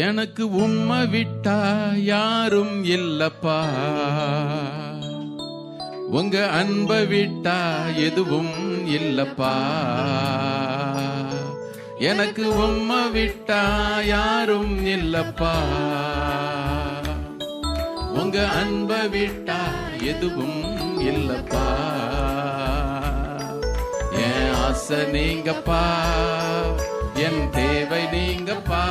எனக்கு உம்மை விட்டா யாரும் இல்லப்பா, உங்க அன்பை விட்டா எதுவும் இல்லப்பா. எனக்கு உம்மை விட்டா யாரும் இல்லப்பா, உங்க அன்பை விட்டா எதுவும் இல்லப்பா. என் ஆசை நீங்கப்பா, என் தேவை நீங்கப்பா,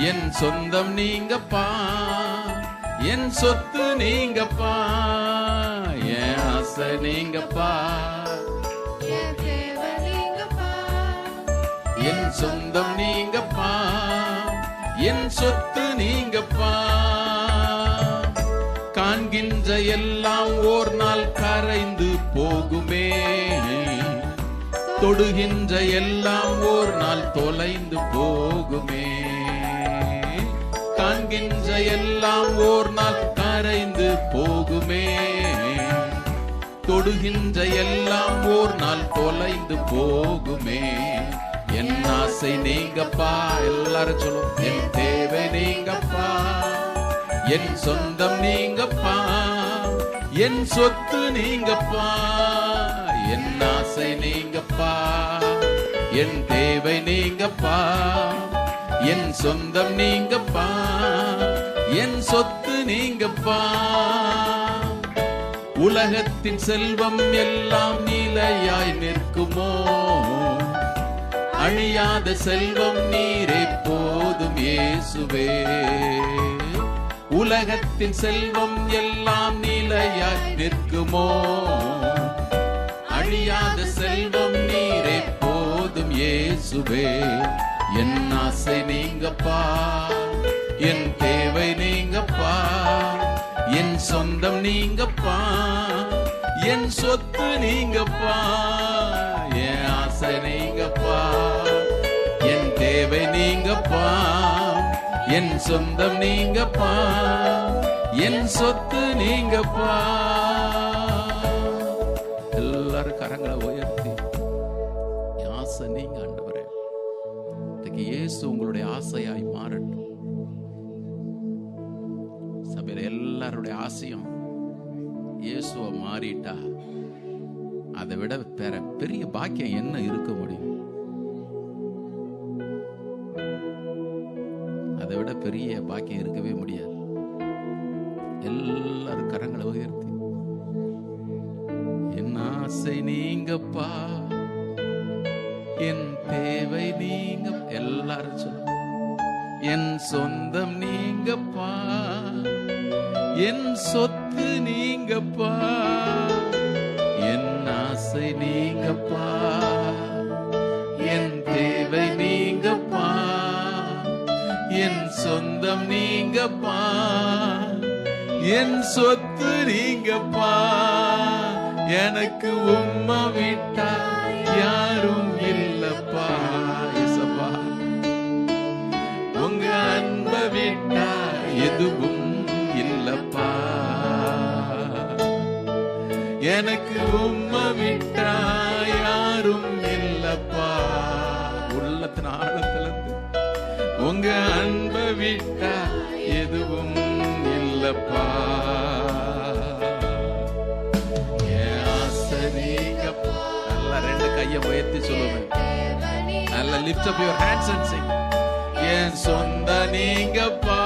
என் சொந்தம் நீங்கப்பா, என் சொத்து நீங்கப்பா. என் ஆசை நீங்கப்பா, என் சொந்தம் நீங்கப்பா, என் சொத்து நீங்கப்பா. காண்கின்ற எல்லாம் ஓர் நாள் கரைந்து போகுமே, தொடுகின்ற எல்லாம் ஓர் நாள் தொலைந்து போகுமே. காண்கின்ற எல்லாம் ஓர் நாள் கரைந்து போகுமே, தொடுகின்ற எல்லாம் ஓர் நாள் தொலைந்து போகுமே. என் ஆசை நீங்கப்பா, எல்லாரும் சொல்லும். என் தேவை நீங்கப்பா, என் சொந்தம் நீங்கப்பா, என் சொத்து நீங்கப்பா. என் ஆசை நீங்கப்பா, என் தேவை நீங்கப்பா, என் சொந்தம் நீங்கப்பா, என் சொத்து நீங்கப்பா. உலகத்தின் செல்வம் எல்லாம் நிலையாய் நிற்குமோ, அழியாத செல்வம் நீரே போதும் இயேசுவே. உலகத்தின் செல்வம் எல்லாம் நிலையாய் நிற்குமோ, அழியாத செல்வம் நீரே போதும் இயேசுவே. என் ஆசை நீங்கப்பா, என் தேவை நீங்கப்பா, என் சொந்தம் நீங்கப்பா, என் சொத்து நீங்கப்பா. என் ஆசை நீங்கப்பா, என் தேவை நீங்கப்பா, என் சொந்தம் நீங்கப்பா, என் சொத்து நீங்கப்பா. எல்லாரும் கரங்களை உயர்த்தி என் ஆசை நீங்க ஆண்டவரே. இன்னைக்கு இயேசு உங்களுடைய ஆசையாய் மாறட்டும். சபையில எல்லாருடைய ஆசையும் இயேசுவை மாறிட்டா அதை விட வேற பெரிய பாக்கியம் என்ன இருக்க முடியும்? அதை விட பெரிய பாக்கியம் இருக்கவே முடியாது. எல்லாரும் கரங்களை உயர்த்தி என் ஆசை நீங்கப்பா, என் தேவை நீங்க. எல்லாரும் சொல்லுங்க. என் சொந்தம் நீங்கப்பா, என் சொத்து நீங்கப்பா, என் ஆசை நீங்கப்பா, என் தேவை நீங்கப்பா, என் சொந்தம் நீங்கப்பா, என் சொத்து நீங்கப்பா. எனக்கு உம்மை விட்டா யாரும் இல்லப்பா இயேசப்பா, உங்க அன்பை விட்டா எதுவும் இல்லப்பா. எனக்கு உம்மை விட்டா யாரும் இல்லப்பா. உள்ளத்தின் ஆழத்திலிருந்து உங்க அன்பை விட்டா எதுவும் இல்லப்பா. என் ஆசை நீங்கப்பா. நல்லா ரெண்டு கையை உயர்த்தி சொல்லுவேன். நல்லா lift up your hands and sing. என் சொந்த நீங்கப்பா,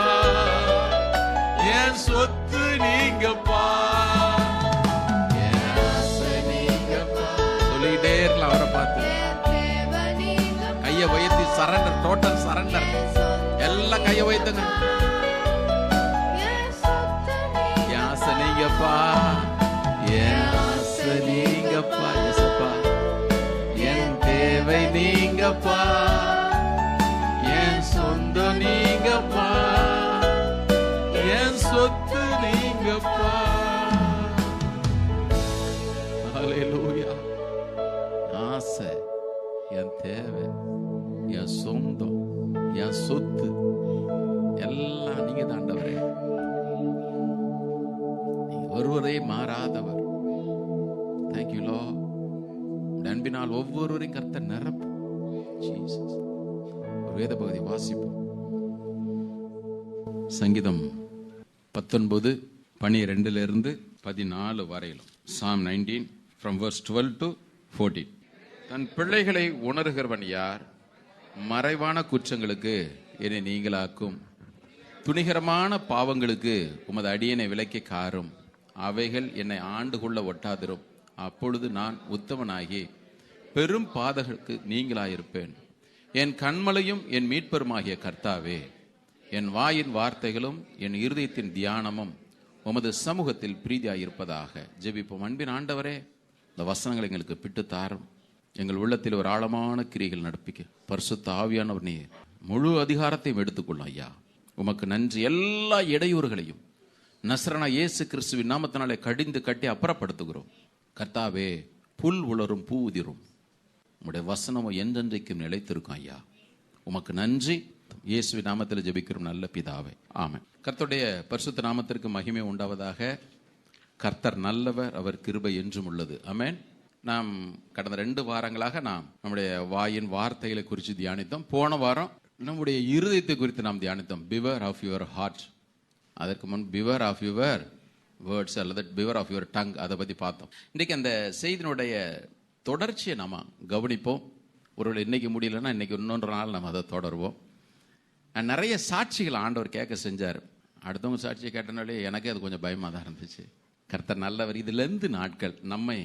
என் சொத்து நீங்கப்பா, என் ஆசை நீங்கப்பா. சொல்லிட்டே இருக்கலாம் அவரை பார்த்து. கையை உயர்த்தி சரண்டர், டோட்டல் சரண்டர். எல்லாம் கையை உயர்த்துங்க. என் ஆசை நீங்கப்பா, என் ஆசை நீங்கப்பா இயேசப்பா, என் தேவை நீங்கப்பா, என் சொந்தம் நீங்கப்பா, என் சொத்து நீங்கப்பா. ஹல்லேலூயா. ஆசை, என் தேவை, என் சொந்தம், என் சொத்து எல்லாம் நீங்க தான் ஆண்டவரே. நீங்க ஒருவரே மாறாதவர். Thank you Lord. அன்பினால் ஒவ்வொருவரையும் கர்த்தர் நிரப்பும். ஜீசஸ். ஒரு வேத பகுதி வாசிப்போம். சங்கீதம் 19:12 வரையிலும். Psalm 19 from verse 12 to 14. தன் பிள்ளைகளை உணர்கிறவன் யார்? மறைவான குற்றங்களுக்கு என்னை நீங்களாக்கும், துணிகரமான பாவங்களுக்கு உமது அடியனை விலக்கி காரும். அவைகள் என்னை ஆண்டு கொள்ள ஒட்டாதிரும். அப்பொழுது நான் உத்தமனாகி பெரும் பாதகளுக்கு நீங்களாயிருப்பேன். என் கண்மலையும் என் மீட்பருமாகிய கர்த்தாவே, என் வாயின் வார்த்தைகளும் என் இருதயத்தின் தியானமும் உமது சமூகத்தில் பிரீதியாயிருப்பதாக. ஜெபிப்போம். அன்பின் ஆண்டவரே, இந்த வசனங்களை எங்களுக்கு பிட்டு தாரும். எங்கள் உள்ளத்தில் ஒரு ஆழமான கிரிகள் நடப்பிக்க பரிசுத்த ஆவியானவர் நீர் முழு அதிகாரத்தையும் எடுத்துக்கொள்ளும். ஐயா, உமக்கு நன்றி. எல்லா இடையூறுகளையும் நசரனா இயேசு கிறிஸ்துவின் நாமத்தினாலே கடிந்து கட்டி அப்புறப்படுத்துகிறோம். கர்த்தாவே, புல் உலரும் பூ உதிரும், உம்முடைய வசனமும் என்றென்றைக்கும் நிலைத்திருக்கும். ஐயா, உமக்கு நன்றி. இயேசுவின் நாமத்தில் ஜெபிக்கிறோம் நல்ல பிதாவே, ஆமென். கர்த்தருடைய பரிசுத்த நாமத்திற்கு மகிமை உண்டாவதாக. கர்த்தர் நல்லவர், அவர் கிருபை என்றும் உள்ளது. ஆமென். நாம் கடந்த 2 வாரங்களாக நாம் நம்முடைய வாயின் வார்த்தைகளை குறித்து தியானித்தோம். போன வாரம் நம்முடைய இருதயத்தை குறித்து நாம் தியானித்தோம். பிவர் ஆஃப் யுவர் ஹார்ட். அதற்கு முன் பிவர் ஆஃப் யுவர் வேர்ட்ஸ் அல்லது பிவர் ஆஃப் யுவர் டங், அதை பற்றி பார்த்தோம். இன்றைக்கு அந்த செய்தியினுடைய தொடர்ச்சியை நாம் கவனிப்போம். ஒருவேளை இன்னைக்கு முடியலன்னா இன்னைக்கு இன்னொன்று நாள் நம்ம அதை தொடருவோம். நிறைய சாட்சிகள் ஆண்டவர் கேட்க செஞ்சார். அடுத்தவங்க சாட்சியை கேட்டனாலே எனக்கே அது கொஞ்சம் பயமாக தான் இருந்துச்சு. கர்த்தர் நல்லவர். இது லெந்து நாட்கள் நம்மை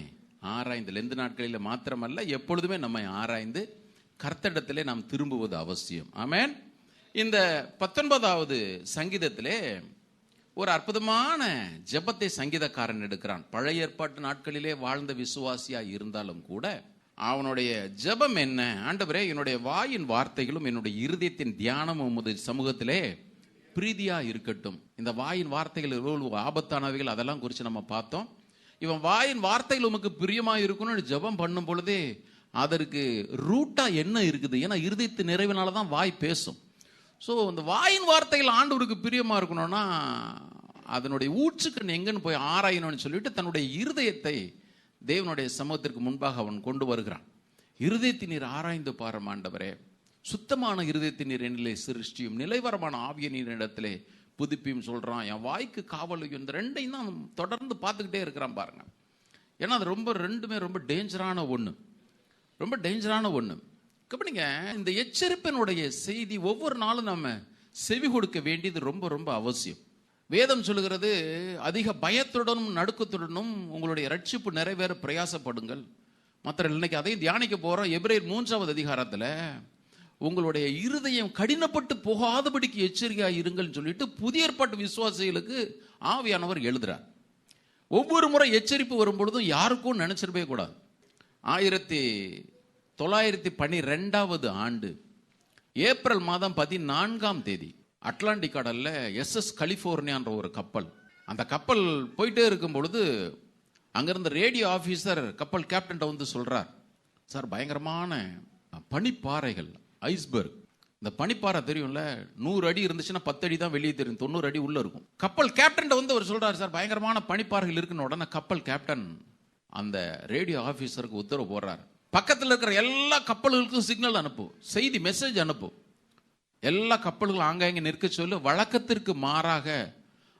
ஆராய்ந்து, லெந்து நாட்களில் மாத்திரமல்ல, எப்பொழுதுமே நம்மை ஆராய்ந்து கர்த்தரிடத்திலே நாம் திரும்புவது அவசியம். ஆமென். இந்த 19வது சங்கீதத்திலே ஒரு அற்புதமான ஜெபத்தை சங்கீதக்காரன் எடுக்கிறான். பழைய ஏற்பாட்டு நாட்களிலே வாழ்ந்த விசுவாசியா இருந்தாலும் கூட அவனுடைய ஜெபம் என்ன? ஆண்டவரே, என்னுடைய வாயின் வார்த்தைகளும் என்னுடைய இருதயத்தின் தியானமும் உமது சமூகத்திலே பிரீதியா இருக்கட்டும். இந்த வாயின் வார்த்தைகள் எவ்வளவு ஆபத்தானவைகள், அதெல்லாம் குறித்து நம்ம பார்த்தோம். இவன் வாயின் வார்த்தைகள் உமக்கு பிரியமா இருக்கணும்னு ஜெபம் பண்ணும் பொழுதே அதற்கு ரூட்டா என்ன இருக்குது? ஏன்னா இருதயத்து நிறைவினால தான் வாய் பேசும். ஸோ இந்த வாயின் வார்த்தைகள் ஆண்டவருக்கு பிரியமா இருக்கணும்னா அதனுடைய ஊற்றுக்கண் எங்கன்னு போய் ஆராயணும்னு சொல்லிட்டு தன்னுடைய இருதயத்தை தேவனுடைய சமூகத்திற்கு முன்பாக அவன் கொண்டு வருகிறான். இருதயத்தின் நீர் ஆராய்ந்து பாரும் ஆண்டவரே, சுத்தமான இருதயத்தின் நீர் என்னிலே சிருஷ்டியும், நிலைவரமான ஆவிய நீர் இடத்திலே புதுப்பியும் சொல்றான். என் வாய்க்கு காவலையும், இந்த 2ஐயும் தான் தொடர்ந்து பார்த்துக்கிட்டே இருக்கிறான் பாருங்க. ஏன்னா அது ரெண்டுமே ரொம்ப டேஞ்சரான ஒன்று, ரொம்ப டேஞ்சரான ஒன்று. கவனிங்க, இந்த எச்சரிப்பினுடைய செய்தி ஒவ்வொரு நாளும் நம்ம செவி கொடுக்க வேண்டியது ரொம்ப ரொம்ப அவசியம். வேதம் சொல்லுகிறது, அதிக பயத்துடனும் நடுக்கத்துடனும் உங்களுடைய ரட்சிப்பு நிறைவேற பிரயாசப்படுங்கள். மற்ற இன்னைக்கு அதையும் தியானிக்க போறோம். எபிரேயர் 3வது அதிகாரத்தில் உங்களுடைய இருதயம் கடினப்பட்டு போகாதபடிக்கு எச்சரிக்கையா இருங்கள் சொல்லிட்டு புதிய ஏற்பாட்டு விசுவாசிகளுக்கு ஆவியானவர் எழுதுறார். ஒவ்வொரு முறை எச்சரிப்பு வரும் பொழுதும் யாருக்கும் நினைச்சிருப்பே கூடாது. 1912 ஆண்டு ஏப்ரல் மாதம் 14ஆம் தேதி அட்லாண்டிக் கடல்ல SS கலிபோர்னியான்ற ஒரு கப்பல், அந்த கப்பல் போயிட்டே இருக்கும் பொழுது அங்கிருந்த ரேடியோ ஆபீசர் கப்பல் கேப்டன் வந்து சொல்றார், சார் பயங்கரமான பனிப்பாறைகள், ஐஸ்பர்க். இந்த பனிப்பாறை தெரியும்ல, 100 அடி இருந்துச்சுன்னா 10 அடி தான் வெளியே தெரியும், 90 அடி உள்ள இருக்கும். கப்பல் கேப்டன் வந்து அவர் சொல்றாரு, சார் பயங்கரமான பனிப்பாறைகள் இருக்குன்னு. உடனே கப்பல் கேப்டன் அந்த ரேடியோ ஆபீசருக்கு உத்தரவு போடுறார், பக்கத்தில் இருக்கிற எல்லா கப்பல்களுக்கும் சிக்னல் அனுப்பு, செய்தி மெசேஜ் அனுப்பு, எல்லா கப்பல்களும் ஆங்காங்க நிற்க சொல்லு. வழக்கத்திற்கு மாறாக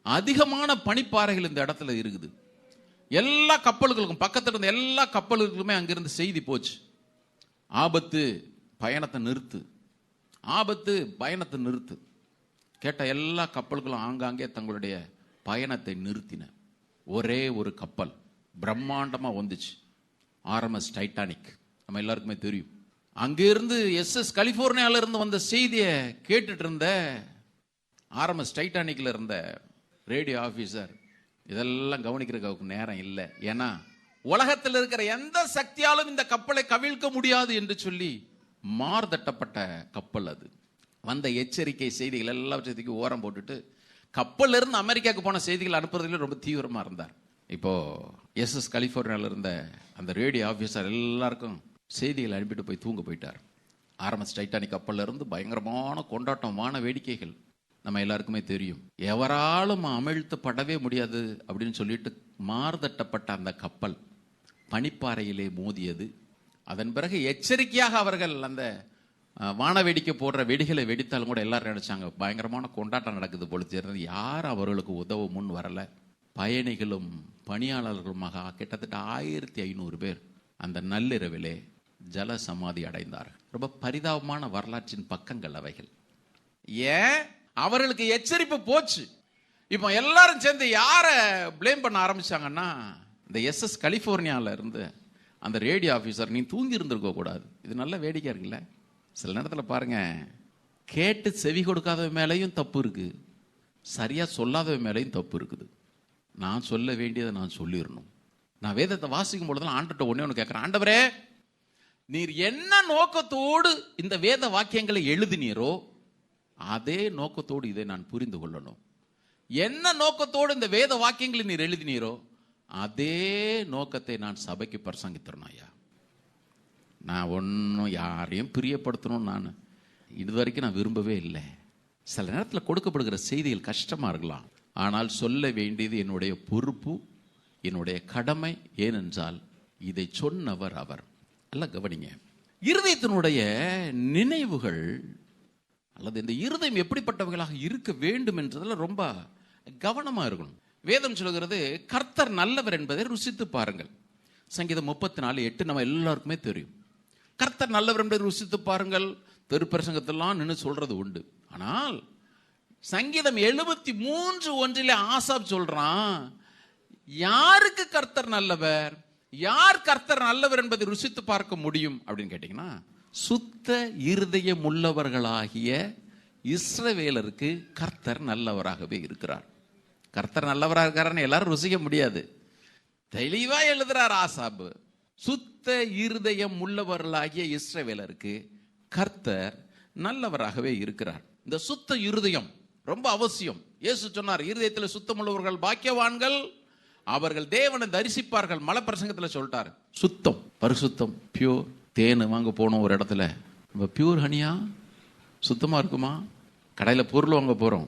அதிகமான பனிப்பாறைகள் இந்த இடத்துல இருக்குது. எல்லா கப்பல்களுக்கும், பக்கத்தில் இருந்த எல்லா கப்பல்களுக்குமே அங்கிருந்து செய்தி போச்சு, ஆபத்து, பயணத்தை நிறுத்து, ஆபத்து, பயணத்தை நிறுத்து. கேட்ட எல்லா கப்பல்களும் ஆங்காங்கே தங்களுடைய பயணத்தை நிறுத்தின. ஒரே ஒரு கப்பல் பிரம்மாண்டமா வந்துச்சு, RMS டைட்டானிக். நம்ம எல்லாருக்குமே தெரியும். அங்கிருந்து SS கலிபோர்னியால இருந்து வந்த செய்தியை கேட்டுட்டு இருந்த RMS டைட்டானிக்ல இருந்த ரேடியோ ஆபீசர் இதெல்லாம் கவனிக்கிறதுக்கு நேரம் இல்லை. ஏன்னா உலகத்தில் இருக்கிற எந்த சக்தியாலும் இந்த கப்பலை கவிழ்க்க முடியாது என்று சொல்லி மார்தட்டப்பட்ட கப்பல் அது. வந்த எச்சரிக்கை செய்திகள் எல்லாவற்றையும் ஓரம் போட்டுட்டு கப்பல்ல இருந்து அமெரிக்காவுக்கு போன செய்திகள் அனுப்புறதுல ரொம்ப தீவிரமா இருந்தார். இப்போ SS கலிபோர்னியால இருந்த அந்த ரேடியோ ஆபீசர் எல்லாருக்கும் செய்திகள் அனுப்பிட்டு போய் தூங்க போயிட்டார். RMS டைட்டானிக் கப்பல்ல இருந்து பயங்கரமான கொண்டாட்டம், வான வேடிக்கைகள் நம்ம எல்லாருக்குமே தெரியும். எவராலும் அமிழ்த்தப்படவே முடியாது அப்படின்னு சொல்லிட்டு மார்தட்டப்பட்ட அந்த கப்பல் பனிப்பாறையிலே மோதியது. அதன் பிறகு எச்சரிக்கையாக அவர்கள் அந்த வான வேடிக்கை போடுற வெடிகளை வெடித்தாலும் கூட எல்லாரும் நினைச்சாங்க பயங்கரமான கொண்டாட்டம் நடக்குது போல தெரியாது. யார் அவர்களுக்கு உதவ முன் வரல. பயணிகளும் பணியாளர்களுமாக கிட்டத்தட்ட 1500 பேர் அந்த நள்ளிரவிலே ஜல சமாதி அடைந்தார். ரொம்ப பரிதாபமான வரலாற்றின் பக்கங்கள் அவைகள். ஏன் அவர்களுக்கு எச்சரிப்பு போச்சு. இப்போ எல்லாரும் சேர்ந்து யாரை பிளேம் பண்ண ஆரம்பிச்சாங்கன்னா, இந்த SS கலிபோர்னியால இருந்து அந்த ரேடியோ ஆஃபீஸர், நீ தூங்கி இருந்திருக்க கூடாது. இது நல்ல வேடிக்கை இருக்குல்ல. சில நேரத்தில் பாருங்க, கேட்டு செவி கொடுக்காத மேலேயும் தப்பு இருக்கு, சரியா சொல்லாத மேலேயும் தப்பு இருக்குது. நான் சொல்ல வேண்டியதை நான் சொல்லிடணும். நான் வேதத்தை வாசிக்கும் பொழுதுலாம் ஆண்டவர்கிட்ட ஒண்ணே கேட்கிறேன், ஆண்டவரே நீர் என்ன நோக்கத்தோடு இந்த வேத வாக்கியங்களை எழுதினீரோ அதே நோக்கத்தோடு இதை நான் புரிந்து கொள்ளணும். என்ன நோக்கத்தோடு இந்த வேத வாக்கியங்களை நீர் எழுதினீரோ அதே நோக்கத்தை நான் சபைக்கு பிரசங்கித்தரணும் ஐயா. நான் ஒன்றும் யாரையும் பிரியப்படுத்தணும் நான் இதுவரைக்கும் நான் விரும்பவே இல்லை. சில நேரத்தில் கொடுக்கப்படுகிற செய்திகள் கஷ்டமாக இருக்கலாம், ஆனால் சொல்ல வேண்டியது என்னுடைய பொறுப்பு, என்னுடைய கடமை. ஏனென்றால் இதை சொன்னவர் அவர். எல்லாம் கவனிங்க, இருதயத்தினுடைய நினைவுகள் அல்லது இந்த இருதயம் எப்படிப்பட்டவர்களாக இருக்க வேண்டும் என்றதில் ரொம்ப கவனமா இருக்கணும். வேதம் சொல்கிறது கர்த்தர் நல்லவர் என்பதை ருசித்து பாருங்கள். சங்கீதம் 34:8 நம்ம எல்லாருக்குமே தெரியும். கர்த்தர் நல்லவர் என்பதை ருசித்து பாருங்கள். திருப்பிரசங்கத்தெல்லாம் நின்று சொல்றது உண்டு. ஆனால் சங்கீதம் 73:1 ஆசாப் சொல்றான், யாருக்கு கர்த்தர் நல்லவர், யார் கர்த்தர் நல்லவர் என்பதை ருசித்து பார்க்க முடியும் அப்படின்னு கேட்டீங்கன்னா, சுத்த இருதயம் உள்ளவர்களாகிய இஸ்ரவேலருக்கு கர்த்தர் நல்லவராகவே இருக்கிறார். கர்த்தர் நல்லவராக இருக்காருன்னு எல்லாரும் ருசிக்க முடியாது. தெளிவா எழுதுறார் ஆசாபு, சுத்த இருதயம் உள்ளவர்களாகிய இஸ்ரவேலருக்கு கர்த்தர் நல்லவராகவே இருக்கிறார். இந்த சுத்த இருதயம் ரொம்ப அவசியம். இயேசு சொன்னார், இருதயத்தில் சுத்தம் உள்ளவர்கள் பாக்கியவான்கள், அவர்கள் தேவனை தரிசிப்பார்கள். மலை பிரசங்கத்தில் சொல்லிட்டார், சுத்தம், பரிசுத்தம், பியூர். தேன் வாங்க போனோம் ஒரு இடத்துல, பியூர் ஹனியா சுத்தமா இருக்குமா? கடையில் பொருள் வாங்க போறோம்,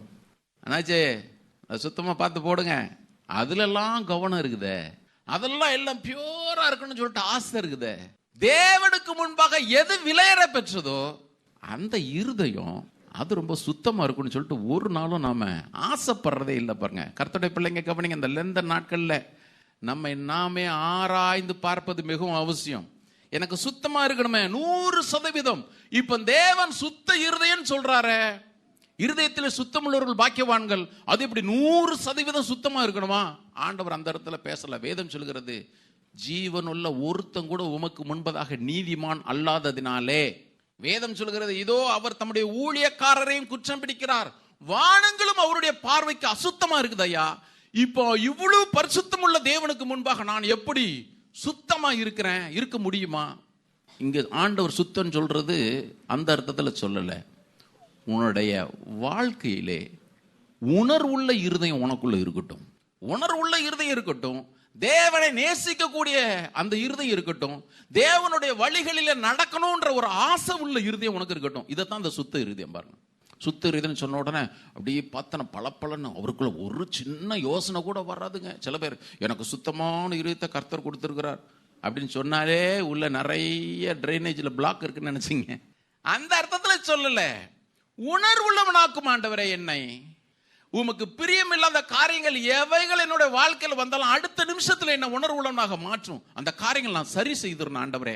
அண்ணாச்சே சுத்தமா பார்த்து போடுங்க. அதுலெல்லாம் கவனம் இருக்குதே, அதெல்லாம் எல்லாம் பியூரா இருக்குன்னு சொல்லிட்டு ஆசை இருக்குதே. தேவனுக்கு முன்பாக எது விலையேற பெற்றதோ அந்த இருதயம் அது ரொம்ப சுத்தமா இருக்குன்னு சொல்லிட்டு ஒரு நாளும் நாம ஆசைப்படுறதே இல்லை. பாருங்க கர்த்தருடைய பிள்ளைங்க கவனிங்க, இந்த லெந்த நாட்கள்ல நம்ம நாமே ஆராய்ந்து பார்ப்பது மிகவும் அவசியம். எனக்கு சுத்தமா இருக்கணுமே 100%. இப்ப தேவன் சுத்த இருதயம் சொல்றாரு, இருதயத்தில் சுத்தமுள்ளவர்கள் பாக்கியவான்கள். அது இப்படி 100% சுத்தமா இருக்கணுமா? ஆண்டவர் அந்த இடத்துல பேசல. வேதம் சொல்கிறது, ஜீவனுள்ள ஒருத்தம் கூட உமக்கு முன்பதாக நீதிமான் அல்லாததினாலே. வேதம் சொல்கிறது, இதோ அவர் தம்முடைய ஊழியக்காரரையும் குற்றம் பிடிக்கிறார், வானங்களும் அவருடைய பார்வைக்கு அசுத்தமா இருக்குது. ஐயா, இப்போ இவ்வளவு பரிசுத்தம் உள்ள தேவனுக்கு முன்பாக நான் எப்படி சுத்தமா இருக்கிறேன், இருக்க முடியுமா? இங்க ஆண்டவர் சுத்தம் சொல்றது அந்த அர்த்தத்துல சொல்லல. உன்னுடைய வாழ்க்கையிலே உணர்வுள்ள இருதயம் உனக்குள்ள இருக்கட்டும், உணர்வுள்ள இருதயம் இருக்கட்டும், தேவனை நேசிக்கக்கூடிய அந்த இருதயம் இருக்கட்டும், தேவனுடைய வழிகளில நடக்கணும்ன்ற ஒரு ஆசை உள்ள இருதயம் உனக்கு இருக்கட்டும். இதைத்தான் இந்த சுத்த இருதயம். பாருங்க, சுத்த இருதயம் சொன்ன உடனே அப்படியே பார்த்தன பளபளன்னு அவருக்குள்ள ஒரு சின்ன யோசனை கூட வராதுங்க. சில பேர் எனக்கு சுத்தமான இருதயத்தை கர்த்தர் கொடுத்திருக்கிறார் அப்படின்னு சொன்னாலே உள்ள நிறைய டிரைனேஜ்ல பிளாக் இருக்குன்னு நினைச்சீங்க. அந்த அர்த்தத்துல சொல்லல. உணர்வுள்ளவனாக்கும் ஆண்டவரே என்னை, உமக்கு பிரியமில்லாத காரியங்கள் எவைகள் என்னுடைய வாழ்க்கையில் வந்தாலும் அடுத்த நிமிஷத்துல என்ன உணர்வுள்ளவனாக மாற்றும். அந்த காரியங்கள் நான் சரி செய்திருந்தேன் ஆண்டவரே.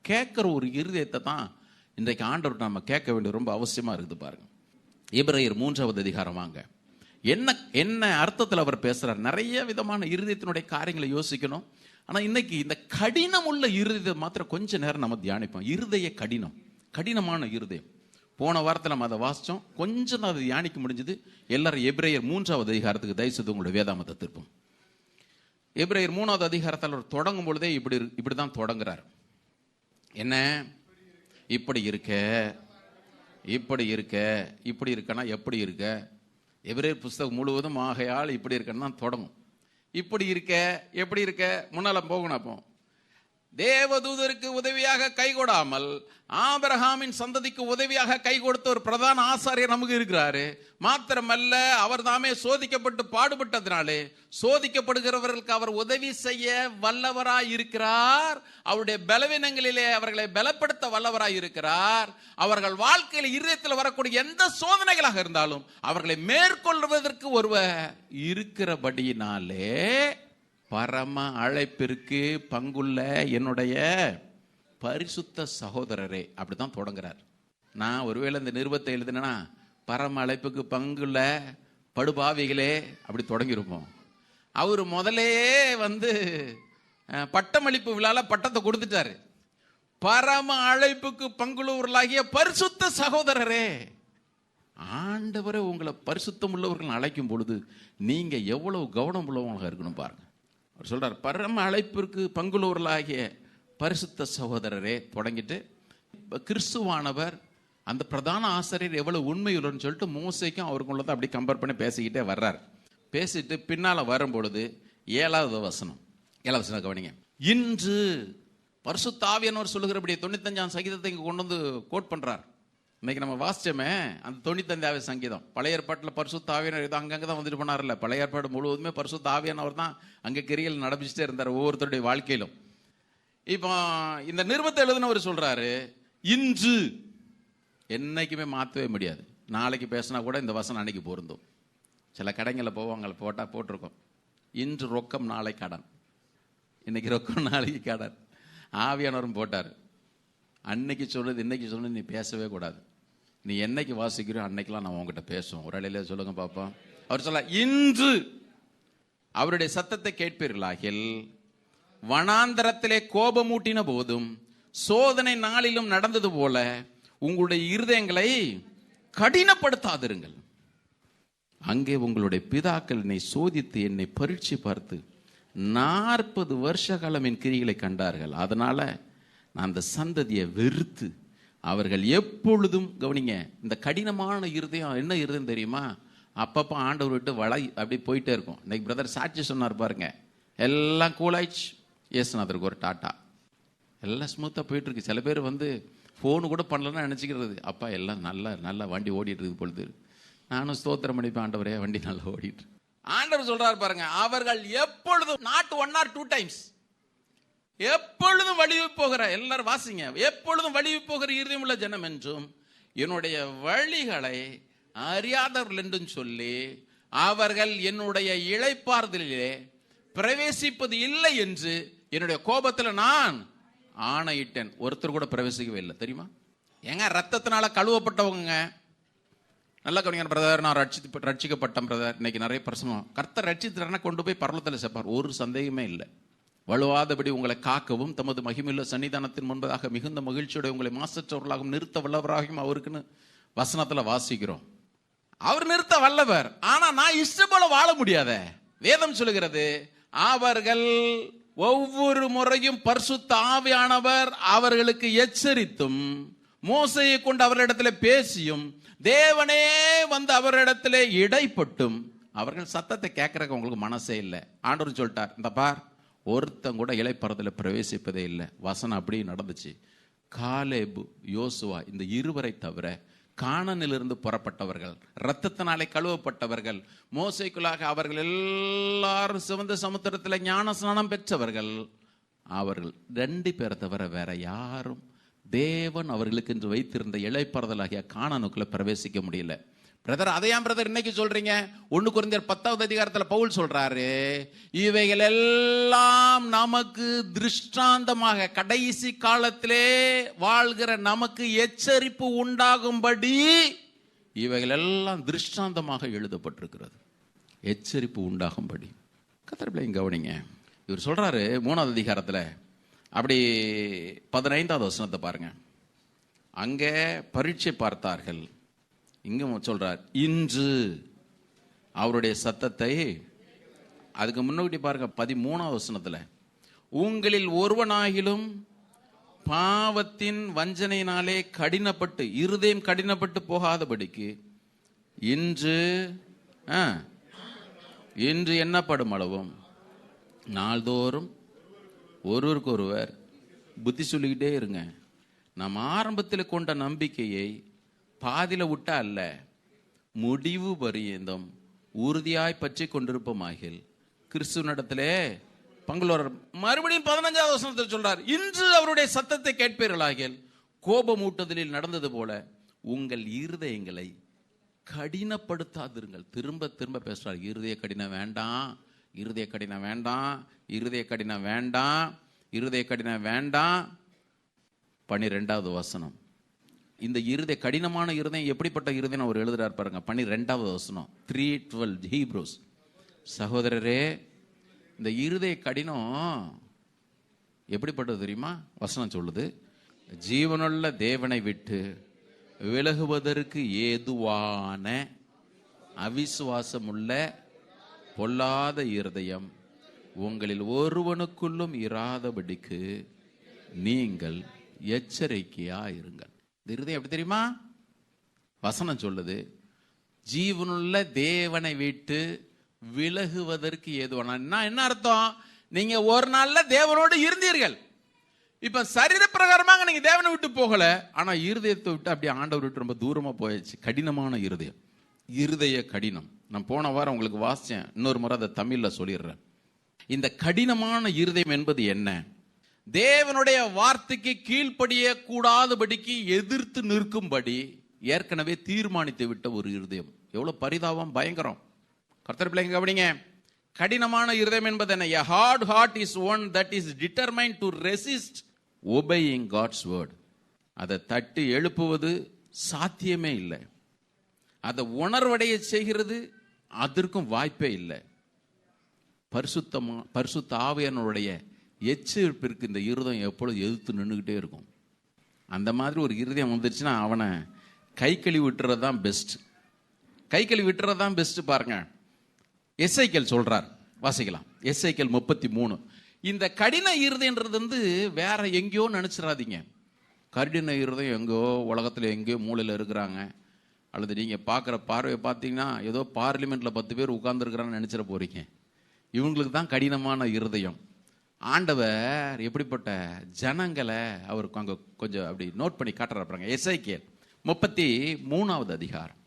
கேட்கிற ஒரு இருதயத்தை தான் இன்றைக்கு ஆண்டவர் நம்ம கேட்க வேண்டிய ரொம்ப அவசியமா இருக்குது. பாருங்க, எபிரேயர் 3வது அதிகாரம் வாங்க. என்ன என்ன அர்த்தத்தில் அவர் பேசுறார்? நிறைய விதமான இருதயத்தினுடைய காரியங்களை யோசிக்கணும். ஆனா இன்னைக்கு இந்த கடினம் உள்ள இருதயத்தை மாத்திரம் கொஞ்ச நேரம் நம்ம தியானிப்போம். இருதய கடினம், கடினமான இருதயம். போன வாரத்தில் நம்ம அதை வாசிச்சோம், கொஞ்சம் அதை தியானிக்க முடிஞ்சது. எல்லாரும் எபிரேயர் 3வது அதிகாரத்துக்கு தயவுசெய்து உங்களுடைய வேதாமத்தை திருப்பும். எபிரேயர் 3வது அதிகாரத்தில் அவர் தொடங்கும் பொழுதே இப்படிதான் தொடங்குறார். என்ன, இப்படி இருக்க, இப்படி இருக்க, இப்படி இருக்கனா எப்படி இருக்க? எபிரேயர் புஸ்தகம் முழுவதும் ஆகையால் இப்படி இருக்கன்னு தான் தொடங்கும். இப்படி இருக்க, எப்படி இருக்க, முன்னால போகணும். அப்போ தேவதூதருக்கு உதவியாக கை கொடாமல் ஆபிரகாமின் சந்ததிக்கு உதவியாக கை கொடுத்த ஒரு பிரதான ஆசாரியர் நமக்கு இருக்கிறாரு. மாத்திரமல்ல, அவர் தாமே சோதிக்கப்பட்டு பாடுபட்டதினாலே சோதிக்கப்படுகிறவர்களுக்கு அவர் உதவி செய்ய வல்லவராய் இருக்கிறார். அவருடைய பலவீனங்களிலே அவர்களை பலப்படுத்த வல்லவராய் இருக்கிறார். அவர்கள் வாழ்க்கையில் இருதயத்தில் வரக்கூடிய எந்த சோதனைகளாக இருந்தாலும் அவர்களை மேற்கொள்வதற்கு ஒருவர் இருக்கிறபடியினாலே பரம அழைப்பிற்கு பங்குள்ள என்னுடைய பரிசுத்த சகோதரரே, அப்படித்தான் தொடங்குறார். நான் ஒருவேளை இந்த நிருபத்தை எழுதினா பரம அழைப்புக்கு பங்குள்ள படுபாவிகளே அப்படி தொடங்கியிருப்போம். அவர் முதலே பட்டமளிப்பு விழால பட்டத்தை கொடுத்துட்டாரு. பரம அழைப்புக்கு பங்குள்ளவர்களாகிய பரிசுத்த சகோதரரே, ஆண்டவரை உங்களை பரிசுத்தம் உள்ளவர்கள் அழைக்கும் பொழுது நீங்க எவ்வளவு கவனம் உள்ளவங்களாக இருக்கணும் பாருங்க. அவர் சொல்றார், பரம அழைப்பிற்கு பங்குள்ளவர்களாகிய பரிசுத்த சகோதரரே தொடங்கிட்டு கிறிஸ்துவானவர் அந்த பிரதான ஆசிரியர் எவ்வளவு உண்மையுள்ளன்னு சொல்லிட்டு மோசேக்கும் அவருக்குள்ளதை அப்படி கம்பேர் பண்ணி பேசிக்கிட்டே வர்றார். பேசிட்டு பின்னால வரும்பொழுது 7வது வசனம் கவனிங்க. இன்று பரிசுத்த ஆவியானவர் சொல்லுகிறபடி 95ஆம் சங்கீதத்தை இங்க கொண்டு வந்து கோட் பண்றார். இன்னைக்கு நம்ம வாசிச்சோமே அந்த 95வது சங்கீதம். பழைய ஏற்பாட்டில் பரிசுத்த ஆவியானவர் இது அங்கங்கே தான் வந்துட்டு போனார்ல. பழைய ஏற்பாடு முழுவதுமே பரிசுத்த ஆவியானவர் தான் அங்கே கிரியைகள் நடப்பிச்சுட்டே இருந்தார் ஒவ்வொருத்தருடைய வாழ்க்கையிலும். இப்போ இந்த நிருபத்தை எழுதினவர் சொல்றாரு, இன்று என்னைக்குமே மாற்றவே முடியாது. நாளைக்கு பேசினா கூட இந்த வசனம் அன்னைக்கு பொருந்தும். சில கடைங்களில் போவாங்க, போட்டிருக்கோம், இன்று ரொக்கம் நாளை கடன். இன்னைக்கு ரொக்கம் நாளைக்கு கடன். ஆவியானவரும் போட்டார், அன்னைக்கு சொன்னது இன்னைக்கு சொன்னது நீ பேசவே கூடாது. நீ என்னைக்கு வாசிக்கிறோம் அன்னைக்கெல்லாம் நான் உங்ககிட்ட பேசுவோம். ஒரு இடையில சொல்லுங்க பாப்போம். அவர் சொல்ல, இன்று அவருடைய சத்தத்தை கேட்பீர்களாகில் வனாந்தரத்திலே கோபமூட்டின போதும் சோதனை நாளிலும் நடந்தது போல உங்களுடைய இருதயங்களை கடினப்படுத்தாதிருங்கள். அங்கே உங்களுடைய பிதாக்கள் என்னை சோதித்து என்னை பரீட்சை பார்த்து 40 வருஷ காலம் என் கிரிகளை கண்டார்கள். அதனால நான் அந்த சந்ததியை வெறுத்து அவர்கள் எப்பொழுதும், கவனிங்க, இந்த கடினமான இருதயம் என்ன இருதயம் தெரியுமா? அப்பப்போ ஆண்டவர் விட்டு அப்படி போயிட்டே இருக்கும். இன்னைக்கு பிரதர் சாட்சி சொன்னார் பாருங்க, எல்லாம் கூலாயிடுச்சு, ஏசுநாதருக்கு ஒரு டாட்டா, எல்லாம் ஸ்மூத்தாக போயிட்டு இருக்கு. சில பேர் ஃபோனு கூட பண்ணலன்னு நினச்சிக்கிறது, அப்பா எல்லாம் நல்லா வண்டி ஓடிட்டு இருக்கு பொழுது. நானும் ஸ்தோத்திரம் பண்ணிப்பேன், ஆண்டவரே வண்டி நல்லா ஓடிட்டு. ஆண்டவர் சொல்றாரு பாருங்க, அவர்கள் எப்பொழுதும், நாட் 1 or 2 times, எப்பொழுதும் வழிவு போகிற, எல்லாரும் வாசிங்க, எப்பொழுதும் வழிவு போகிற இருதயம் உள்ள ஜனம் என்றும் என்னுடைய வழிகளை அறியாதவர்கள் என்றும் சொல்லி அவர்கள் என்னுடைய இளைப்பாறுதலிலே பிரவேசிப்பது இல்லை என்று என்னுடைய கோபத்தில் நான் ஆணையிட்டேன். ஒருத்தர் கூட பிரவேசிக்கவே இல்லை தெரியுமா? ஏங்க, ரத்தத்தினால கழுவப்பட்டவங்க, நல்லா கவனிங்க பிரதர், நான் ரட்சிக்கப்பட்டேன் பிரதர். இன்னைக்கு நிறைய பிரசனம், கர்த்தர் ரட்சித்தார்னா கொண்டு போய் பரலோகத்தில் சேர்ப்பார், ஒரு சந்தேகமே இல்லை. வலுவாதபடி உங்களை காக்கவும் தமது மகிமையுள்ள சன்னிதானத்தின் முன்பதாக மிகுந்த மகிழ்ச்சியோட உங்களை மாசற்றவர்களாகவும் நிறுத்த வல்லவராகவும் அவருக்குன்னு வசனத்துல வாசிக்கிறோம். அவர் நிறுத்த வல்லவர். ஆனா நான் இஷ்டம் போல வாழ முடியாத. வேதம் சொல்லுகிறது, அவர்கள் ஒவ்வொரு முறையும் பரிசுத்த ஆவியானவர் அவர்களுக்கு எச்சரித்தும் மோசையை கொண்டு அவரிடத்தில் பேசியும் தேவனே அவரிடத்தில் இடைப்பட்டும் அவர்கள் சத்தத்தை கேட்கறதுக்கு உங்களுக்கு மனசே இல்லை. ஆண்டவர் சொல்லிட்டார், இந்த பார், ஒருத்தன் கூட இளைப்பாறுதலில் பிரவேசிப்பதே இல்லை. வசனம் அப்படி நடந்துச்சு. காலேபு, யோசுவா, இந்த இருவரை தவிர கானானிலிருந்து புறப்பட்டவர்கள், இரத்தத்தினாலே கழுவப்பட்டவர்கள், மோசைக்குள்ளாக அவர்கள் எல்லாரும் சிவந்த சமுத்திரத்தில் ஞான ஸ்நானம் பெற்றவர்கள், அவர்கள் 2 பேரை தவிர வேற யாரும் தேவன் அவர்களுக்கு என்று வைத்திருந்த இளைப்பாறுதலாகிய கானானுக்குள்ள பிரவேசிக்க முடியல. பிரதர், அதையாம் பிரதர் இன்னைக்கு சொல்றீங்க? 1 கொரிந்தியர் 10வது அதிகாரத்தில் பவுல் சொல்றாரு, இவைகள் எல்லாம் நமக்கு திருஷ்டாந்தமாக, கடைசி காலத்திலே வாழ்கிற நமக்கு எச்சரிப்பு உண்டாகும்படி இவைகள் எல்லாம் திருஷ்டாந்தமாக எழுதப்பட்டிருக்கிறது. எச்சரிப்பு உண்டாகும்படி. கர்த்தர் கவனிங்க, இவர் சொல்றாரு 3வது அதிகாரத்தில், அப்படி 15வது வசனத்தை பாருங்க. அங்கே பரீட்சை பார்த்தார்கள். இங்க சொல்றார், இன்று அவருடைய சத்தத்தை. அதுக்கு முன்னாடி பாருங்க 13வது வசனத்துல, உங்களில் ஒருவனாகிலும் பாவத்தின் வஞ்சனையினாலே கடினப்பட்டு, இருதயம் கடினப்பட்டு போகாதபடிக்கு இன்று எண்ணப்படும் அளவும் நாள்தோறும் ஒருவருக்கொருவர் புத்தி சொல்லிக்கிட்டே இருங்க. நாம் ஆரம்பத்தில் கொண்ட நம்பிக்கையை பாதியில விட்டா அல்ல, முடிவு பரியந்தம் உறுதியாய் பற்றி கொண்டிருப்போமாகில் கிறிஸ்துவனிடத்திலே பங்குள்ளவர். மறுபடியும் 15வது வசனத்தில் சொல்றார், இன்று அவருடைய சத்தத்தை கேட்பீர்களாகில் கோபமூட்டுதலில் நடந்தது போல உங்கள் இருதயங்களை கடினப்படுத்தாதிருங்கள். திரும்ப திரும்ப பேசுறார், இருதய கடினம் வேண்டாம், இருதய கடினம் வேண்டாம், இருதய கடினம் வேண்டாம், இருதய கடினம் வேண்டாம். 12வது வசனம், இந்த இருதய கடினமான இருதயம் எப்படிப்பட்ட இருதயம் அவர் எழுதுறார் பாருங்க. 12வது வசனம் 3:12 ஹீப்ரூஸ். சகோதரரே, இந்த இருதய கடினம் எப்படிப்பட்டது தெரியுமா? வசனம் சொல்லுது, ஜீவனுள்ள தேவனை விட்டு விலகுவதற்கு ஏதுவான அவிசுவாசமுள்ள பொல்லாத இருதயம் உங்களில் ஒருவனுக்குள்ளும் இராதபடிக்கு நீங்கள் எச்சரிக்கையா இருங்கள். இந்த இருதயம் எப்படி தெரியுமா? வசனம் சொல்லுது, ஜீவனுள்ள தேவனை விட்டு விலகுவதற்கு ஏதுவான. என்ன அர்த்தம்? நீங்க ஒரு நாள்ல தேவனோடு இருந்தீர்கள், இப்ப சரீர பிரகாரமாக நீங்க தேவனை விட்டு போகல, ஆனா இருதயத்தை விட்டு அப்படியே ஆண்டவர் விட்டு ரொம்ப தூரமா போயாச்சு. கடினமான இருதயம், இருதய கடினம். நான் போன வாரம் உங்களுக்கு வாசிச்சேன், இன்னொரு முறை அதை தமிழ்ல சொல்லிடுறேன். இந்த கடினமான இருதயம் என்பது என்ன? தேவனுடைய வார்த்தைக்கு கீழ்ப்படிய கூடாதபடிக்கு எதிர்த்து நிற்கும்படி ஏற்கனவே தீர்மானித்து விட்ட ஒரு இருதயம். எவ்வளவு பரிதாபம், பயங்கரம். கர்த்தர் பிள்ளைங்க கவனிங்க, கடினமான இருதயம் என்பது என்ன? A hard heart is one that is determined to resist obeying God's word. அதை தட்டி எழுப்புவது சாத்தியமே இல்லை. அதை உணர்வடைய செய்கிறது அதற்கும் வாய்ப்பே இல்லை. பரிசுத்த ஆவியானவருடைய எச்சரிப்பிற்கு இந்த இருதயம் எப்பொழுது எதிர்த்து நின்றுகிட்டே இருக்கும். அந்த மாதிரி ஒரு இருதயம் வந்துருச்சுன்னா அவனை கை கழுவி விட்டுறது தான் பெஸ்ட். கை கழுவி விட்டுறது தான் பெஸ்ட். பாருங்க, எசேக்கியேல் சொல்றார், வாசிக்கலாம். எசேக்கியேல் 33. இந்த கடின இருதயன்றது வேற எங்கேயோ நினைச்சிடாதீங்க. கடின இருதயம் எங்கோ உலகத்தில் எங்கேயோ மூலையில் இருக்கிறாங்க, அல்லது நீங்க பார்க்குற பார்வையை பார்த்தீங்கன்னா ஏதோ பார்லிமெண்ட்ல 10 பேர் உட்கார்ந்துருக்கிறான்னு நினைச்சிட போறீங்க. இவங்களுக்கு தான் கடினமான இருதயம். ஆண்டவர் எப்படிப்பட்ட ஜனங்களை அவருக்கு அங்கே கொஞ்சம் அப்படி நோட் பண்ணி காட்டுறாங்க. எசேக்கியேல் 33வது அதிகாரம்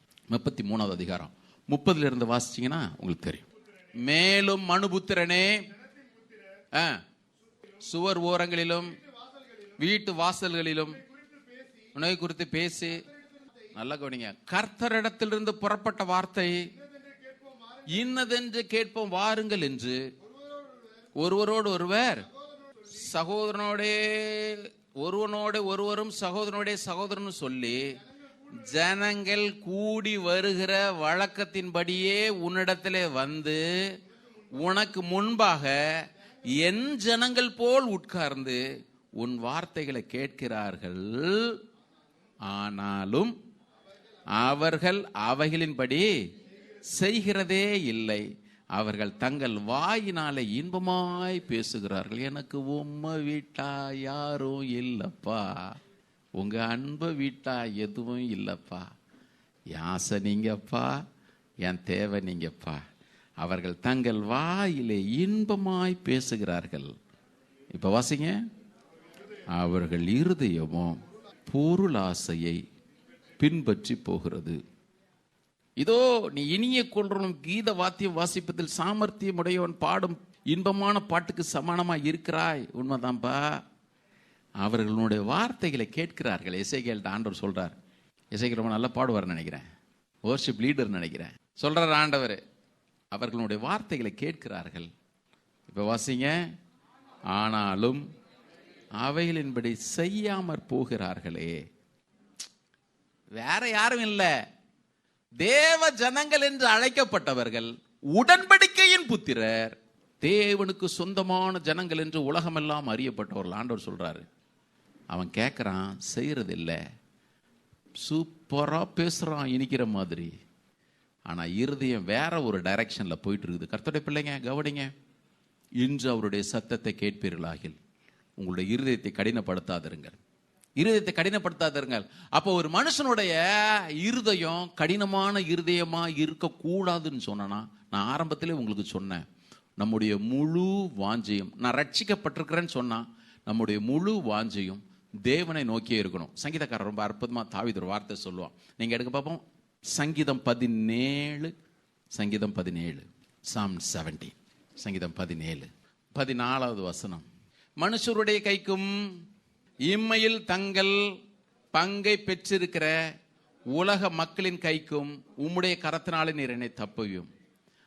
30ல இருந்து வாசிச்சீங்கன்னா உங்களுக்கு தெரியும். மேலும் மனுபுத்திரனே, சுவர் ஓரங்களிலும் வீட்டு வாசல்களிலும் உணவை குறித்து பேசி, நல்லா கவனிங்க, கர்த்தரிடத்திலிருந்து புறப்பட்ட வார்த்தை இன்னதென்று கேட்போம் வாருங்கள் என்று ஒருவரோடு ஒருவர் ஒருவரும் சகோதரனோட சகோதரன் சொல்லி ஜனங்கள் கூடி வருகிற வழக்கத்தின்படியே உன்னிடத்திலே வந்து உனக்கு முன்பாக என் ஜனங்கள் போல் உட்கார்ந்து உன் வார்த்தைகளை கேட்கிறார்கள். ஆனாலும் அவர்கள் அவைகளின்படி செய்கிறதே இல்லை. அவர்கள் தங்கள் வாயினாலே இன்பமாய் பேசுகிறார்கள். எனக்கு உம்மை வீட்டா யாரும் இல்லப்பா, உங்க அன்பை வீட்டா எதுவும் இல்லப்பா, என் ஆசை நீங்கப்பா, என் தேவை நீங்கப்பா. அவர்கள் தங்கள் வாயிலே இன்பமாய் பேசுகிறார்கள். இப்ப வாசிங்க, அவர்கள் இருதயமோ பொருளாசையை பின்பற்றி போகிறது. இதோ நீ இனிய கொன்றும் கீத வாத்தியம் வாசிப்பதில் சாமர்த்தியம் உடையவன் பாடும் இன்பமான பாட்டுக்கு சமானமா இருக்கிறாய். உண்மைதான்பா. அவர்களுடைய வார்த்தைகளை கேட்கிறார்கள். எசேக்கியேல் ஆண்டவர் சொல்றார். எசேக்கியேல் ரொம்ப நல்லா பாடுவார்னு நினைக்கிறேன், வொர்ஷிப் லீடர் நினைக்கிறேன். சொல்றார் ஆண்டவர், அவர்களுடைய வார்த்தைகளை கேட்கிறார்கள். இப்ப வாசிங்க, ஆனாலும் அவைகளின்படி செய்யாமற் போகிறார்களே. வேற யாரும் இல்ல, தேவ ஜனங்கள் என்று அழைக்கப்பட்டவர்கள், உடன்படிக்கையின் புத்திரர், தேவனுக்கு சொந்தமான ஜனங்கள் என்று உலகமெல்லாம் அறியப்பட்டவர்கள். ஆண்டவர் சொல்றாரு, அவன் கேட்கறான், செய்யறது இல்லை. சூப்பரா பேசுறான் இனிக்கிற மாதிரி, ஆனா இருதயம் வேற ஒரு டைரக்ஷன்ல போயிட்டு இருக்குது. கர்த்தருடைய பிள்ளைங்க கவனிங்க, இன்று அவருடைய சத்தத்தை கேட்பீர்களாகில் உங்களுடைய இருதயத்தை கடினப்படுத்தாதிருங்கள். இருதயத்தை கடினப்படுத்தாதிருங்கள். அப்போ ஒரு மனுஷனுடைய இருதயம் கடினமான இருதயமா இருக்கக்கூடாதுன்னு சொன்னா, நான் ஆரம்பத்திலே உங்களுக்கு சொன்னேன், நம்முடைய முழு வாஞ்சையும், நான் ரட்சிக்கப்பட்டிருக்கிறேன்னு சொன்னா நம்முடைய முழு வாஞ்சையும் தேவனை நோக்கியே இருக்கணும். சங்கீதக்காரர் ரொம்ப அற்புதமா தாவீது ஒரு வார்த்தை சொல்லுவான். நீங்க எடுக்க பார்ப்போம். சங்கீதம் 17 Psalm 17 சங்கீதம் 17 14வது வசனம். மனுஷருடைய கைக்கும் இம்மையில் தங்கள் பங்கை பெற்றிருக்கிற உலக மக்களின் கைக்கும் உம்முடைய கரத்தினாலே நீர் என்னை தப்புவியும்.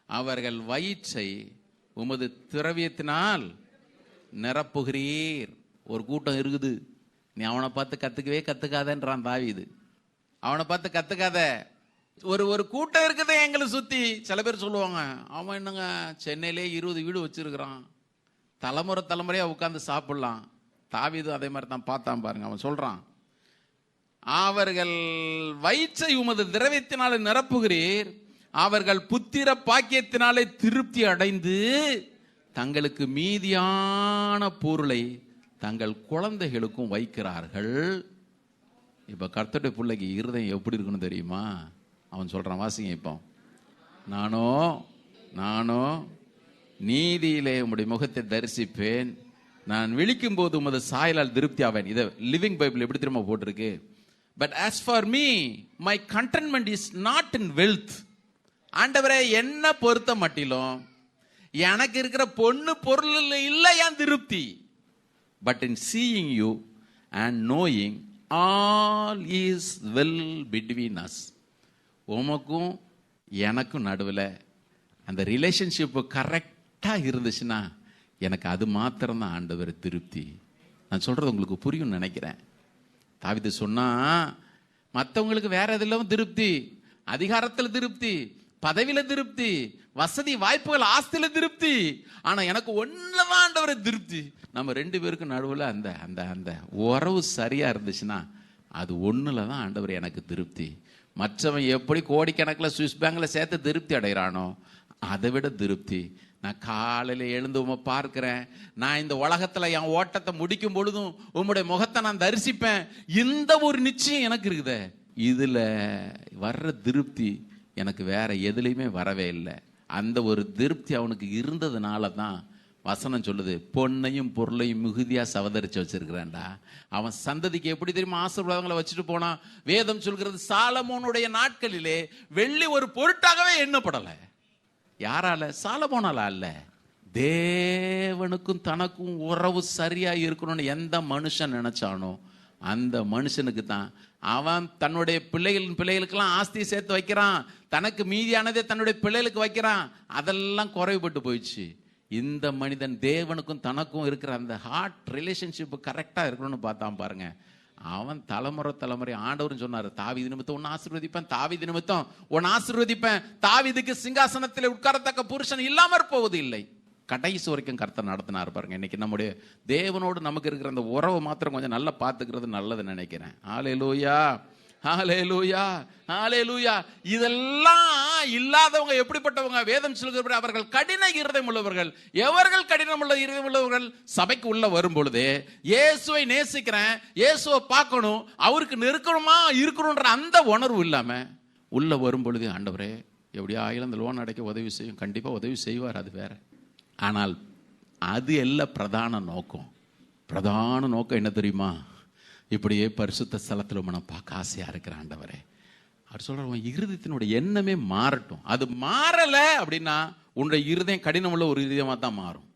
அவர்கள் வயிற்றை உமது திரவியத்தினால் நிரப்புகிறீர். ஒரு கூட்டம் இருக்குது, நீ அவனை பார்த்து கத்துக்காதன்றான் தாவீது. அவனை பார்த்து கத்துக்காத. ஒரு கூட்டம் இருக்குது எங்களை சுத்தி. சில பேர் சொல்லுவாங்க, அவன் என்னங்க சென்னையிலே 20 வீடு வச்சிருக்கிறான், தலைமுறையா உட்காந்து சாப்பிடலாம். தாவீது அதே மாதிரி தான் பார்த்தான் பாருங்க. அவன் சொல்றான், அவர்கள் வயிற்றை உமது திரவியத்தினாலே நிரப்புகிறீர், அவர்கள் புத்திர பாக்கியத்தினாலே திருப்தி அடைந்து தங்களுக்கு மீதியான பொருளை தங்கள் குழந்தைகளுக்கும் வைக்கிறார்கள். இப்ப கர்த்தருடைய பிள்ளைக்கு இருதயம் எப்படி இருக்குன்னு தெரியுமா? அவன் சொல்றான், வாசிங்க. இப்போ நானோ நீதியிலே உம்முடைய முகத்தை தரிசிப்பேன், நான் விழிக்கும் போது உமது சாயலால் திருப்தி ஆவேன். இதை லிவிங் பைபிள் எப்படி திரும்ப போட்டிருக்கு? But as for me, my contentment is not in wealth. ஆண்டவரே, என்ன பொறுத்த மட்டிலும் எனக்கு இருக்கிற பொண்ணு பொருள் இல்லை என் திருப்தி. But in seeing you and knowing all is well between us. உமக்கும் எனக்கும் நடுவில் அந்த ரிலேஷன்ஷிப் கரெக்டா இருந்துச்சுன்னா எனக்கு அது மாத்திரம்தான் ஆண்டவர் திருப்தி. நான் சொல்றது உங்களுக்கு புரியும் நினைக்கிறேன். தாவீது சொன்னா, மற்றவங்களுக்கு வேற எதிலும் திருப்தி, அதிகாரத்தில் திருப்தி, பதவியில திருப்தி, வசதி வாய்ப்புகள் ஆஸ்தியில திருப்தி, ஆனா எனக்கு ஒண்ணுதான் ஆண்டவரை திருப்தி. நம்ம 2 பேருக்கும் நடுவில் அந்த அந்த அந்த உறவு சரியா இருந்துச்சுன்னா அது ஒண்ணுலதான் ஆண்டவர் எனக்கு திருப்தி. மற்றவன் எப்படி கோடிக்கணக்கில் சுவிஸ் பேங்க்ல சேர்த்து திருப்தி அடைகிறானோ அதை விட திருப்தி. நான் காலையில் எழுந்து உம்மை பார்க்கிறேன், நான் இந்த உலகத்துல என் ஓட்டத்தை முடிக்கும் பொழுதும் உம்முடைய முகத்தை நான் தரிசிப்பேன், இந்த ஒரு நிச்சயம் எனக்கு இருக்குதே, இதுல வர்ற திருப்தி எனக்கு வேற எதுலையுமே வரவே இல்லை. அந்த ஒரு திருப்தி அவனுக்கு இருந்ததுனால தான் வசனம் சொல்லுது, பொன்னையும் பொருளையும் மிகுதியா சவதரிச்சு வச்சிருக்கிறான்டா. அவன் சந்ததிக்கு எப்படி தெரியுமா ஆசீர்வாதங்களை வச்சுட்டு போனான்? வேதம் சொல்கிறது, சாலமோனுடைய நாட்களிலே வெள்ளி ஒரு பொருட்டாகவே எண்ணப்படலை. யாரால? சாலமோனால அல்ல. தேவனுக்கும் தனக்கும் உறவு சரியா இருக்கணும்னு எந்த மனுஷன் நினைச்சானோ அந்த மனுஷனுக்கு தான் அவன் தன்னுடைய பிள்ளைகளுக்கெல்லாம் ஆஸ்தியை சேர்த்து வைக்கிறான், தனக்கு மீதியானதே தன்னுடைய பிள்ளைகளுக்கு வைக்கிறான். அதெல்லாம் குறைவுபட்டு போயிடுச்சு. இந்த மனிதன் தேவனுக்கும் தனக்கும் இருக்கிற அந்த ஹார்ட் ரிலேஷன்ஷிப் கரெக்டா இருக்கணும்னு பார்த்தான் பாருங்க. அவன் தலைமுறை ஆண்டவரும் சொன்னாரு, தாவீது நிமித்தம் உன்னை ஆசீர்வதிப்பேன், தாவீது நிமித்தம் உன்னை ஆசீர்வதிப்பேன், தாவீதுக்கு சிங்காசனத்தில் உட்காரத்தக்க புருஷன் இல்லாமற் போவது இல்லை. கடைசி வரைக்கும் கர்த்தர் நடத்தினார் பாருங்க. இன்னைக்கு நம்முடைய தேவனோடு நமக்கு இருக்கிற அந்த உறவை மாத்திரம் கொஞ்சம் நல்லா பார்த்துக்கிறது நல்லதுன்னு நினைக்கிறேன். ஹல்லேலூயா, ஹல்லேலூயா, ஹல்லேலூயா. இதெல்லாம் இல்லாதவங்க எப்படிப்பட்டவங்க? வேதம் சொல்கிறபடி அவர்கள் கடின இருதயம் உள்ளவர்கள். எவர்கள் கடினமுள்ள இருதயம் உள்ளவர்கள்? சபைக்கு உள்ள வரும் பொழுது இயேசுவை நேசிக்கிறேன், இயேசுவை பார்க்கணும், அவருக்கு நெருக்கணுமா இருக்கணும்ன்ற அந்த உணர்வு இல்லாம உள்ள வரும் பொழுது, ஆண்டவரே எப்படியா ஆயிரம் அந்த லோன் அடைக்க உதவி செய்யும், கண்டிப்பா உதவி செய்வார், அது வேற. ஆனால் அது எல்லாம் பிரதான நோக்கம் என்ன தெரியுமா? இப்படியே பரிசுத்த ஸ்தலத்தில் உன்னை பார்க்க ஆசையா இருக்கிற ஆண்டவரே, அவர் சொல்ற இருதயத்தினுடைய எண்ணமே மாறட்டும். அது மாறல அப்படின்னா உன்னுடைய இருதயம் கடினமுள்ள ஒரு இருதயமா தான் மாறும்.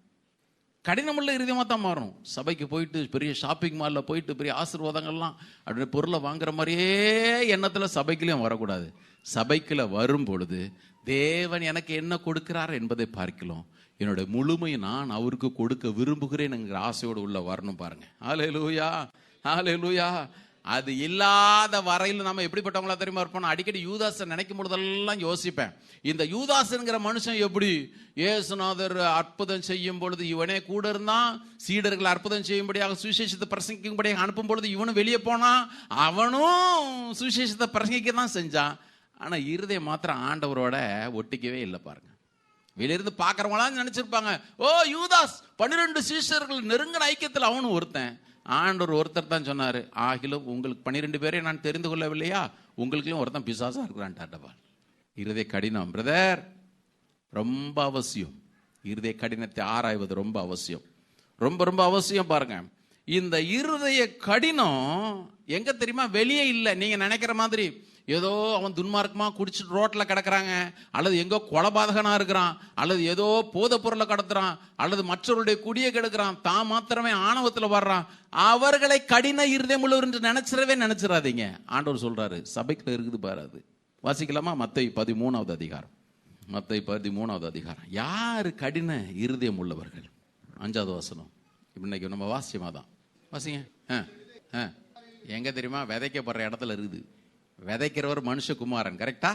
கடினமுள்ள இருதயமா தான் மாறும். சபைக்கு போயிட்டு பெரிய ஷாப்பிங் மால்ல போயிட்டு பெரிய ஆசீர்வாதங்கள்லாம் அப்படி பொருளை வாங்குற மாதிரியே எண்ணத்துல சபைக்குள்ளேயும் வரக்கூடாது. சபைக்குள்ள வரும் பொழுது தேவன் எனக்கு என்ன கொடுக்கிறார் என்பதை பார்க்கலாம், என்னுடைய முழுமையை நான் அவருக்கு கொடுக்க விரும்புகிறேன் என்கிற ஆசையோடு உள்ள வரணும் பாருங்க. ஹல்லேலூயா, ஹல்லேலூயா. அது இல்லாத வரையில் நம்ம எப்படிப்பட்டவங்களா தெரியுமா இருப்போம்? அடிக்கடி யூதாசை நினைக்கும் பொழுதெல்லாம் யோசிப்பேன், இந்த யூதாஸ்ங்கிற மனுஷன் எப்படி இயேசுநாதர் அற்புதம் செய்யும் பொழுது இவனே கூட இருந்தான், சீடர்கள் அற்புதம் செய்யும்படியாக சுவிசேஷத்தை பிரசங்கிக்கும்படியாக அனுப்பும் பொழுது இவனும் வெளியே போனான், அவனும் சுவிசேஷத்தை பிரசங்கிக்க தான் செஞ்சான். ஆனா இருதயம் மாத்திரம் ஆண்டவரோட ஒட்டிக்கவே இல்லை பாருங்க. வெளியிருந்து பார்க்கறவங்களாம் நினைச்சிருப்பாங்க, ஓ யூதாஸ் 12 சீஷர்கள் நெருங்கின ஐக்கியத்தில் அவனும் ஒருத்தன். ஆண்டவர் ஒருத்தர் தான் சொன்னாரு, ஆகிலும் உங்களுக்கு 12 பேரை நான் தெரிந்து கொள்ளவில்லையா, உங்களுக்கும் ஒருத்தன் பிசாசா இருக்கிறான். இருதய கடினம் பிரதர் ரொம்ப அவசியம். இருதய கடினத்தை ஆராய்வது ரொம்ப அவசியம், ரொம்ப ரொம்ப அவசியம். பாருங்க, இந்த இருதய கடினம் எங்க தெரியுமா? வெளியே இல்லை. நீங்க நினைக்கிற மாதிரி ஏதோ அவன் துன்மார்க்கமா குடிச்சிட்டு ரோட்ல கிடக்குறாங்க, அல்லது எங்கோ கொலபாதகனா இருக்கிறான், அல்லது ஏதோ போதை பொருளை கடத்துறான், அல்லது மற்றவருடைய குடியை கெடுக்கிறான், தான் மாத்திரமே ஆணவத்துல வர்றான், அவர்களை கடின இருதயம் உள்ளவர் என்று நினைச்சிடாதீங்க. ஆண்டவர் சொல்றாரு, சபைக்குள்ள இருக்குது பாரு. அது வாசிக்கலாமா? மத்தேயு 13வது அதிகாரம். மத்தேயு 13வது அதிகாரம். யாரு கடின இருதயம் உள்ளவர்கள்? 5வது வசனம். இன்னைக்கு நம்ம வாசியமா தான் வாசிங்க. எங்க தெரியுமா? விதைக்கப்படுற இடத்துல இருக்குது. விதைக்கிறவர் மனுஷகுமாரன். கரெக்டா?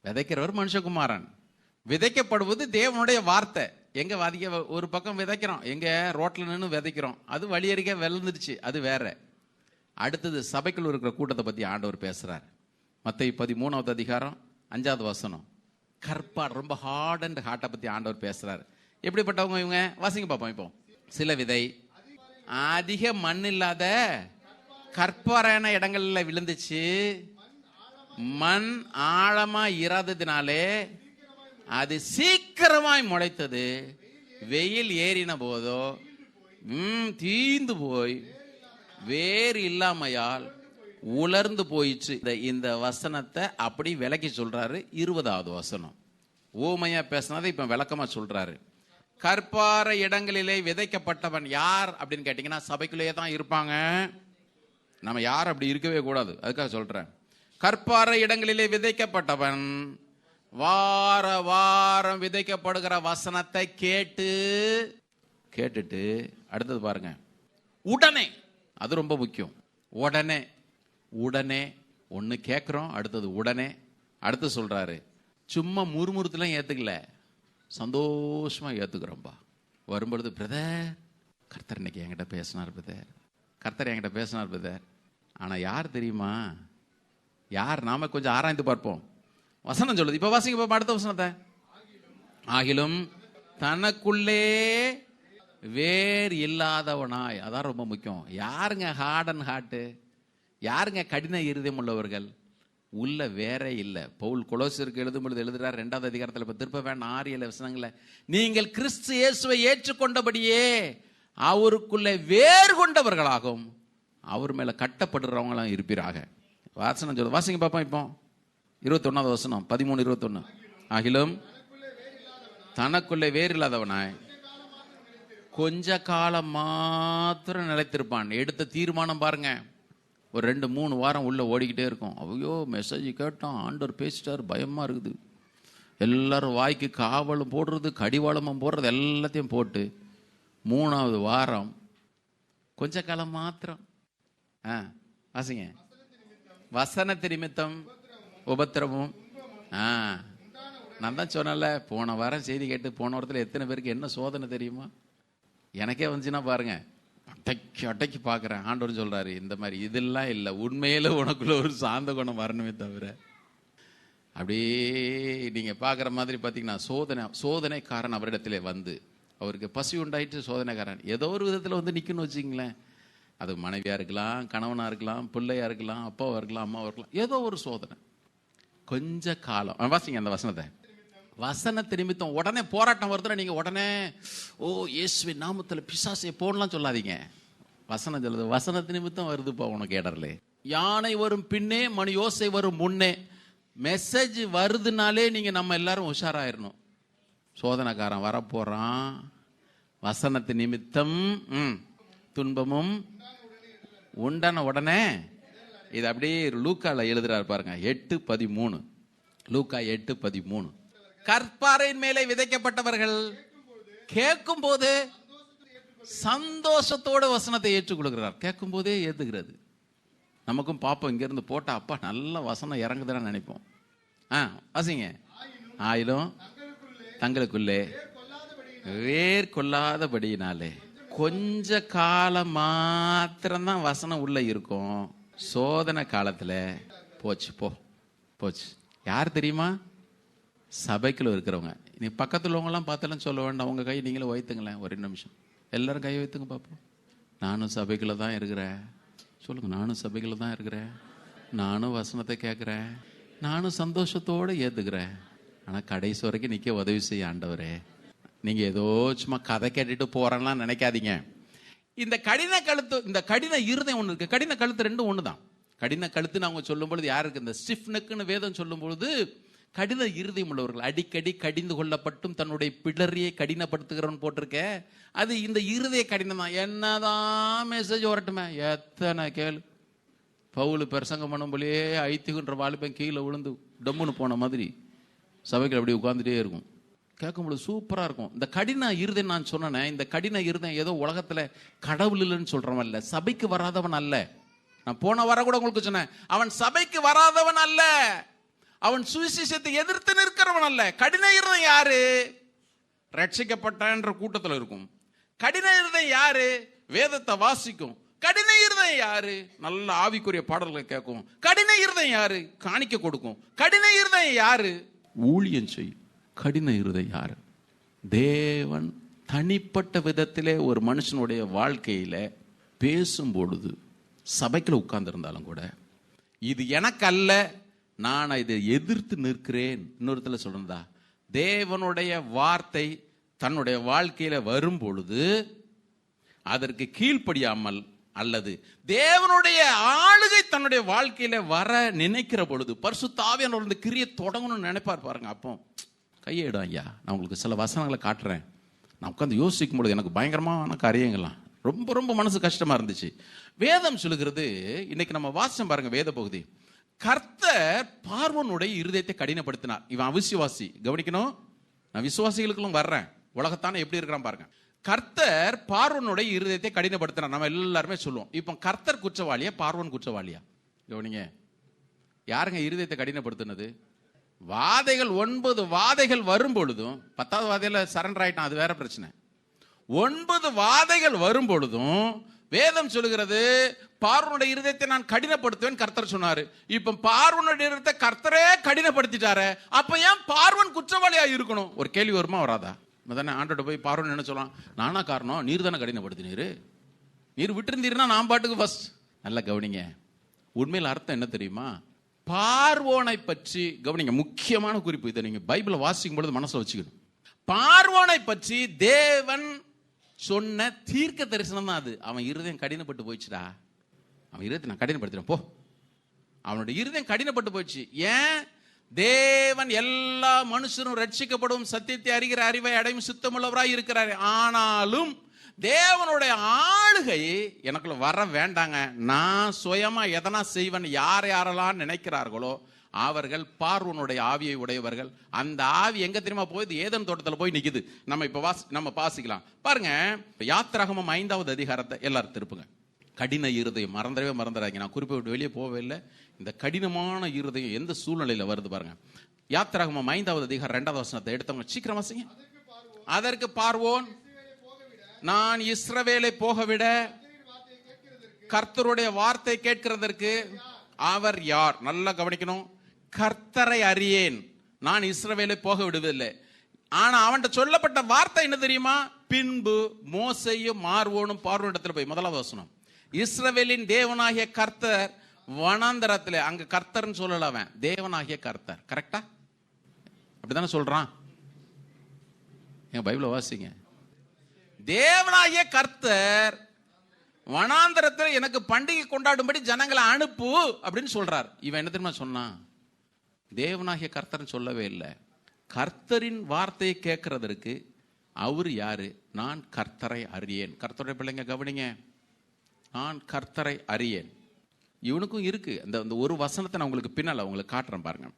விதைக்கிறவர் மனுஷகுமாரன். விதைக்கப்படுவது தேவனுடைய வார்த்தை. எங்க ஒரு பக்கம் விதைக்கிறோம், எங்க ரோட்ல நின்று விதைக்கிறோம், அது வழியறிக்க விழுந்துருச்சு, அது வேற. அடுத்தது சபைக்குள்ள இருக்கிற கூட்டத்தை பத்தி ஆண்டவர் பேசுறார். மத்தேயு 13வது அதிகாரம் 5வது வசனம். கற்பார், ரொம்ப ஹார்ட் அண்ட் ஹார்ட்டை பத்தி ஆண்டவர் பேசுறாரு. எப்படிப்பட்டவங்க இவங்க? வாசிங்க பார்ப்போம். இப்போ சில விதை அதிக மண் இல்லாத கற்பாரான இடங்கள்ல விழுந்துச்சு. மண் ஆழமா இராததினாலே அது சீக்கிரமாய் முளைத்தது. வெயில் ஏறின போதோ தீந்து போய் வேறு இல்லாமையால் உலர்ந்து போயிடுச்சு. இந்த வசனத்தை அப்படி விளக்கி சொல்றாரு. 20வது வசனம். ஓமையா பேசினதை இப்ப விளக்கமா சொல்றாரு. கற்பார இடங்களிலே விதைக்கப்பட்டவன் யார் அப்படின்னு கேட்டீங்கன்னா, சபைக்குள்ளேயே தான் இருப்பாங்க. நம்ம யார் அப்படி இருக்கவே கூடாது, அதுக்காக சொல்றேன். கற்பார இடங்களிலே விதைக்கப்பட்டவன் வார வாரம் விதைக்கப்படுகிற வசனத்தை கேட்டுட்டு அடுத்தது பாருங்க, உடனே, அது ரொம்ப முக்கியம். உடனே ஒன்னு கேட்கிறோம், அடுத்தது உடனே. அடுத்து சொல்றாரு, சும்மா முறுமுறுத்துலாம் ஏத்துக்கல, சந்தோஷமா ஏத்துக்கிறோம்பா. வரும்பொழுது, பிரதர் கர்த்தர் இன்னைக்கு என்கிட்ட பேசினார் பிரதர், கர்த்தர் என்கிட்ட பேசினார் பிரதர். ஆனா யார் தெரியுமா? யார்? நாம கொஞ்சம் ஆராய்ந்து பார்ப்போம். வசனம் சொல்லுது. இப்ப வாசிங்க பாப்பா அடுத்த வசனத்தை. ஆகிலும் தனக்குள்ளே வேர் இல்லாதவனாய். அதான் ரொம்ப முக்கியம். யாருங்க ஹார்ட் அண்ட் ஹார்ட்? யாருங்க கடின இருதயம் உள்ளவர்கள்? உள்ள வேறே இல்லை. பவுல் கொலோசியருக்கு எழுதும் பொழுது எழுதுறார் 2வது அதிகாரத்தில். இப்ப திருப்ப வேண்டாம், 6-7 வசனங்களை. நீங்கள் கிறிஸ்து இயேசுவை ஏற்றுக்கொண்டபடியே அவருக்குள்ளே வேறு கொண்டவர்களாகும் அவர் மேல கட்டப்படுறவங்களாம் இருப்பீராக. வாசனம் சொல்லுது. வாசிங்க பாப்போம். இப்போ 21வது வசனம். 13:21. ஆகிலும் தனக்குள்ளே வேறு இல்லாதவனாய் கொஞ்ச காலம் மாத்திரம் நிலைத்திருப்பான். எடுத்த தீர்மானம் பாருங்க. ஒரு 2-3 வாரம் உள்ள ஓடிக்கிட்டே இருக்கும். ஐயோ மெசேஜ் கேட்டோம், ஆண்டவர் பேசிட்டார், பயமா இருக்குது. எல்லாரும் வாய்க்கு காவலும் போடுறது, கடிவாளமும் போடுறது, எல்லாத்தையும் போட்டு 3வது வாரம் கொஞ்ச காலம் மாத்திரம். வாசிங்க. வசனத்து நிமித்தம் உபத்திரமும். நான் தான் சொன்னல, போன வாரம் செய்தி கேட்டு போன வாரத்தில் எத்தனை பேருக்கு என்ன சோதனை தெரியுமா? எனக்கே வந்துச்சுன்னா பாருங்க, அட்டைக்கு பார்க்குறேன். ஆண்டவர் சொல்றாரு, இந்த மாதிரி இதெல்லாம் இல்லை, உண்மையில உனக்குள்ள ஒரு சாந்த குணம் வரணுமே தவிர அப்படியே நீங்க பார்க்குற மாதிரி பார்த்தீங்கன்னா சோதனைக்காரன் அவரிடத்திலே வந்து, அவருக்கு பசி உண்டாயிட்டு சோதனைக்காரன் ஏதோ ஒரு விதத்தில் வந்து நிற்கணும்னு வச்சிங்களேன். அது மனைவியா இருக்கலாம், கணவனா இருக்கலாம், பிள்ளையா இருக்கலாம், அப்பாவா இருக்கலாம், அம்மாவா இருக்கலாம், ஏதோ ஒரு சோதனை. கொஞ்ச காலம். வாசிங்க அந்த வசனத்தை. வசனத்து நிமித்தம் உடனே போராட்டம் வருதுன்னா நீங்க உடனே ஓ இயேசுவின் நாமத்துல பிசாசை போடலாம் சொல்லாதீங்க. வசனம் சொல்லுது, வசனத்து நிமித்தம் வருதுப்பா உனக்கு இடர்ல. யானை வரும் பின்னே மணி யோசை வரும் முன்னே. மெசேஜ் வருதுனாலே நீங்க நம்ம எல்லாரும் உஷாராயிரணும். சோதனைக்காரன் வரப்போறான், வசனத்து நிமித்தம் துன்பமும் உண்டான உடனே. இது அப்படியே லூக்கால எழுதுறாரு பாருங்க, 8:13. லூக்கா 8:13. கற்பாறையின் மேலே விதைக்கப்பட்டவர்கள் கேட்கும் போது சந்தோஷத்தோட வசனத்தை ஏற்றுக்கொள்கிறார். கேட்கும் போதே ஏத்துக்கிறது. நமக்கும் பாப்போம், இங்க இருந்து போட்டா அப்பா நல்ல வசனம் இறங்குதுன்னு நினைப்போம். வாசிங்க. ஆயிலும் தங்களுக்குள்ளே வேர் கொள்ளாதபடியினாலே கொஞ்ச காலம் மாத்திரம்தான் வசனம் உள்ள இருக்கும். சோதனை காலத்துல போச்சு. யார் தெரியுமா? சபைக்குள்ள இருக்கிறவங்க. நீ பக்கத்துல உள்ளவங்கலாம் பார்த்தாலும் சொல்ல வேண்டாம், உங்க கை நீங்களும் வைத்துங்களேன். ஒரு நிமிஷம் எல்லாரும் கை வைத்துங்க பார்ப்போம். நானும் சபைக்குள்ள தான் இருக்கிறேன். சொல்லுங்க, நானும் சபைக்குள்ள தான் இருக்கிறேன். நானும் வசனத்தை கேட்கிறேன். நானும் சந்தோஷத்தோடு ஏத்துக்கிறேன். ஆனா கடைசி வரைக்கும் நிக்க உதவி செய்ய ஆண்டவரே. நீங்க ஏதோ சும்மா கதை கேட்டுட்டு போறேன்னா நினைக்காதீங்க. இந்த கடின இருதயம் ஒண்ணு இருக்கு, கடின கழுத்து ரெண்டும் ஒண்ணுதான். கடின கழுத்துன்னு அவங்க சொல்லும் பொழுது யாருக்கு, இந்த ஸ்டிஃப் நெக்குன்னு வேதம் சொல்லும் பொழுது கடின இருதயம் உள்ளவர்கள், அடிக்கடி கடிந்து கொள்ளப்பட்டும் தன்னுடைய பிடரியை கடினப்படுத்துகிறவன் போட்டிருக்க. அது இந்த இருதய கடினம் தான். என்னதான் மெசேஜ் வரட்டுமே, எத்தனை கேளு. பவுல் பிரசங்கம் பண்ணும் போலயே ஐத்திகுன்ற வாலிபன் கீழே விழுந்து டம்முன்னு போன மாதிரி சபைகள் அப்படி உட்கார்ந்துட்டே இருக்கும். கேட்கும்போது சூப்பரா இருக்கும். இந்த கடின இருதயம் நான் சொன்னேன், இந்த கடின இருதயம் ஏதோ உலகத்துல கடவுள் இல்லைன்னு சொல்றவன் அல்ல, சபைக்கு வராதவன் அல்ல. நான் போன வாரம் கூட உங்களுக்கு சொன்னேன், அவன் சபைக்கு வராதவன் அல்ல, அவன் சுவிசேஷத்தை எதிர்த்து நிற்கிறவன் அல்ல. கடின இருதயம் யாரு? ரட்சிக்கப்பட்ட கூட்டத்தில் இருக்கும். கடின இருதயம் யாரு? வேதத்தை வாசிக்கும். கடின இருதயம் யாரு? நல்ல ஆவிக்குரிய பாடல்களை கேட்கும். கடின இருதயம் யாரு? காணிக்க கொடுக்கும். கடின இருதயம் யாரு? ஊழியம் செய்யும். கடின இருதயம் யாரு? தேவன் தனிப்பட்ட விதத்திலே ஒரு மனுஷனுடைய வாழ்க்கையில பேசும் பொழுது சபைக்குள்ள உட்கார்ந்து இருந்தாலும் கூட, இது எனக்கு அல்ல, நான் இதை எதிர்த்து நிற்கிறேன். இன்னொருத்தல சொல்றா, தேவனுடைய வார்த்தை தன்னுடைய வாழ்க்கையில வரும் பொழுது அதற்கு கீழ்ப்படியாமல் அல்லது தேவனுடைய ஆளுகை தன்னுடைய வாழ்க்கையில வர நினைக்கிற பொழுது பரிசுத்த ஆவியானவர் இந்த கிரியை தொடங்கணும்னு நினைப்பார் பாருங்க. அப்போ கையேடும் ஐயா, நான் உங்களுக்கு சில வசனங்களை காட்டுறேன். நான் உட்காந்து யோசிக்கும் பொழுது எனக்கு பயங்கரமான காரியங்கள்லாம் ரொம்ப ரொம்ப மனசு கஷ்டமா இருந்துச்சு. வேதம் சொல்லுகிறது, இன்னைக்கு நம்ம வாசம் பாருங்க வேத பகுதி, கர்த்தர் பார்வோனுடைய இருதயத்தை கடினப்படுத்தினார். இவன் அவிசுவாசி, கவனிக்கணும். நான் விசுவாசிகளுக்கும் வர்றேன், உலகத்தானே எப்படி இருக்கிறான் பாருங்க. கர்த்தர் பார்வோனுடைய இருதயத்தை கடினப்படுத்தினார். நம்ம எல்லாருமே சொல்லுவோம். இப்போ கர்த்தர் குற்றவாளியா பார்வோன் குற்றவாளியா? கவனிங்க, யாருங்க இருதயத்தை கடினப்படுத்தினது? வாதைகள் 9 வாதைகள் வரும் பொழுதும், 10வது வாதையில சரண்டர் ஆயிட்டான், அது வேற பிரச்சனை. 9 வாதைகள் வரும் பொழுதும் வேதம் சொல்லுகிறது, பார்வோனுடைய இருதயத்தை நான் கடினப்படுத்துவேன் கர்த்தர் சொன்னாரு. இப்ப பார்வோனுடைய இருதயத்தை கர்த்தரே கடினப்படுத்திட்டாரு. அப்ப ஏன் பார்வோன் குற்றவாளியா இருக்கணும்? ஒரு கேள்வி வருமா வராதா? தானே ஆண்டோட போய் பார்வோன் என்ன சொல்லலாம், நானா காரணம், நீர் தானே கடினப்படுத்தினீரு, நீர் விட்டுருந்தீருன்னா நான் பாட்டுக்கு ஃபர்ஸ்ட். நல்லா கவனிங்க, உண்மையில் அர்த்தம் என்ன தெரியுமா? பார்வோனை பற்றி கவனிங்க, முக்கியமான குறிப்பு. இதை நீங்க பைபிளை வாசிக்கும் பொழுது மனசுல வச்சுக்கணும். பார்வோனை பற்றி தேவன் சொன்ன தீர்க்க தரிசனம் தான் அது. அவன் இருதயம் கடினப்பட்டு போயிடுச்சுடா, அவன் இருதயத்தை நான் கடினப்படுத்துறேன் போ. அவனுடைய இருதயம் கடினப்பட்டு போயிடுச்சு. ஏன்? தேவன் எல்லா மனுஷரும் ரட்சிக்கப்படும் சத்தியத்தை அறிகிற அறிவை அடையும் சுத்தமுள்ளவராய் இருக்கிறார். ஆனாலும் தேவனுடைய ஆளுகை எனக்குள்ள வர வேண்டாங்க, நான் சுயமா எதனா செய்வேன் யார் யாரெல்லாம் நினைக்கிறார்களோ அவர்கள் பார்வோனுடைய ஆவியை உடையவர்கள். அந்த ஆவி எங்க தெரியுமா போகுது? ஏதேன் தோட்டத்தில் போய் நிக்குது. நம்ம இப்ப நம்ம வாசிக்கலாம் பாருங்க. யாத்திராகமம் 5வது அதிகாரத்தை எல்லாரும் திருப்புங்க. கடின இருதயம் மறந்துடாதீங்க. நான் குறிப்பை விட்டு வெளியே போகவே இல்லை. இந்த கடினமான இருதயம் எந்த சூழ்நிலையில வருது பாருங்க. யாத்திராகமம் 5வது அதிகாரம் 2வது வசனத்தை எடுத்தவங்க சீக்கிரம் வாசிங்க. அதற்கு பார்வோன், நான் இஸ்ரவேலை போகவிட கர்த்தருடைய வார்த்தை கேட்கிறதற்கு அவர் யார்? நல்லா கவனிக்கணும். கர்த்தரை அறியேன், நான் இஸ்ரவேலை போக விடுவதில்லை. ஆனா அவன்கிட்ட சொல்லப்பட்ட வார்த்தை என்ன தெரியுமா? பின்பு மோசேயும் பார்வோனும் பார்வோனிடத்துல போய், முதலாவது வசனம், இஸ்ரவேலின் தேவனாகிய கர்த்தர் வனாந்தரத்திலே, அங்க கர்த்தர்னு சொல்லல, அவன் தேவனாகிய கர்த்தர். கரெக்டா? அப்படித்தானே சொல்றான். என் பைபிளை வாசிங்க. தேவனாகிய கர்த்தர் வனாந்தரத்தில் எனக்கு பண்டிகை கொண்டாடும்படி ஜனங்களை அனுப்பு அப்படின்னு சொல்றார். இவன் என்ன தெரியுமா சொன்னான்? தேவனாகிய கர்த்தர்னு சொல்லவே இல்லை. கர்த்தரின் வார்த்தையை கேட்கறதற்கு அவர் யாரு? நான் கர்த்தரை அறியேன். கர்த்தருடைய பிள்ளைங்க கவனிங்க, நான் கர்த்தரை அறியேன். இவனுக்கும் இருக்கு அந்த ஒரு வசனத்தை நான் உங்களுக்கு பின்னால உங்களுக்கு காட்டுறேன் பாருங்க.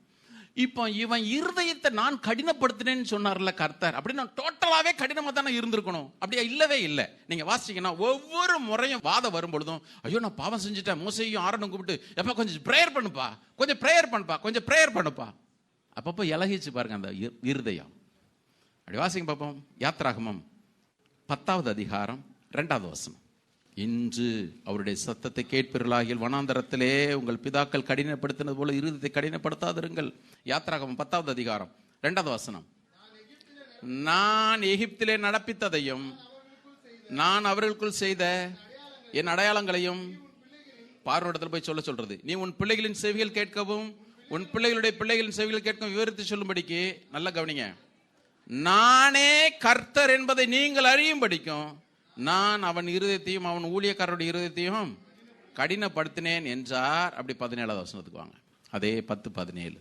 இப்போ இவன் இருதயத்தை நான் கடினப்படுத்தினேன்னு சொன்னார்ல கர்த்தர், அப்படின்னு டோட்டலாவே கடினமா தானே இருந்திருக்கணும். அப்படியே இல்லவே இல்லை. நீங்க வாசிச்சீங்கன்னா ஒவ்வொரு முறையும் வாதம் வரும் பொழுதும், ஐயோ நான் பாவம் செஞ்சுட்டேன், மோசையும் ஆரோனும் கூப்பிட்டு, எப்ப கொஞ்சம் பிரேயர் பண்ணுப்பா, கொஞ்சம் பிரேயர் பண்ணுப்பா, கொஞ்சம் பிரேயர் பண்ணுப்பா. அப்பப்போ இலகிச்சு பாருங்க அந்த இருதயம். அப்படி வாசிங்க பார்ப்போம். யாத்திராகமம் 10வது அதிகாரம் 2வது வசனம். இன்று அவருடைய சத்தத்தை கேட்பீர்களாகில் வனாந்தரத்திலே உங்கள் பிதாக்கள் கடினப்படுத்தினது போல இருதயத்தை கடினப்படுத்தாதிருங்கள். யாத்திராகமம் 10வது அதிகாரம் 2வது வசனம். நான் எகிப்திலே நடப்பித்ததையும் நான் அவர்களுக்குள் செய்த என் அடையாளங்களையும் பார்வோனிடத்தில் போய் சொல்றது. நீ உன் பிள்ளைகளின் செவிகள் கேட்கவும் உன் பிள்ளைகளுடைய பிள்ளைகளின் செவிகள் கேட்கவும் விவரித்து சொல்லும்படிக்கு, நல்ல கவனிங்க, நானே கர்த்தர் என்பதை நீங்கள் அறியும்படிக்கும் நான் அவன் இருதயத்தையும் அவன் ஊழியக்காரருடைய இருதயத்தையும் கடினப்படுத்தினேன் என்றார். அப்படி 17வது வசனத்துக்கு வாங்க. அதே 10:17.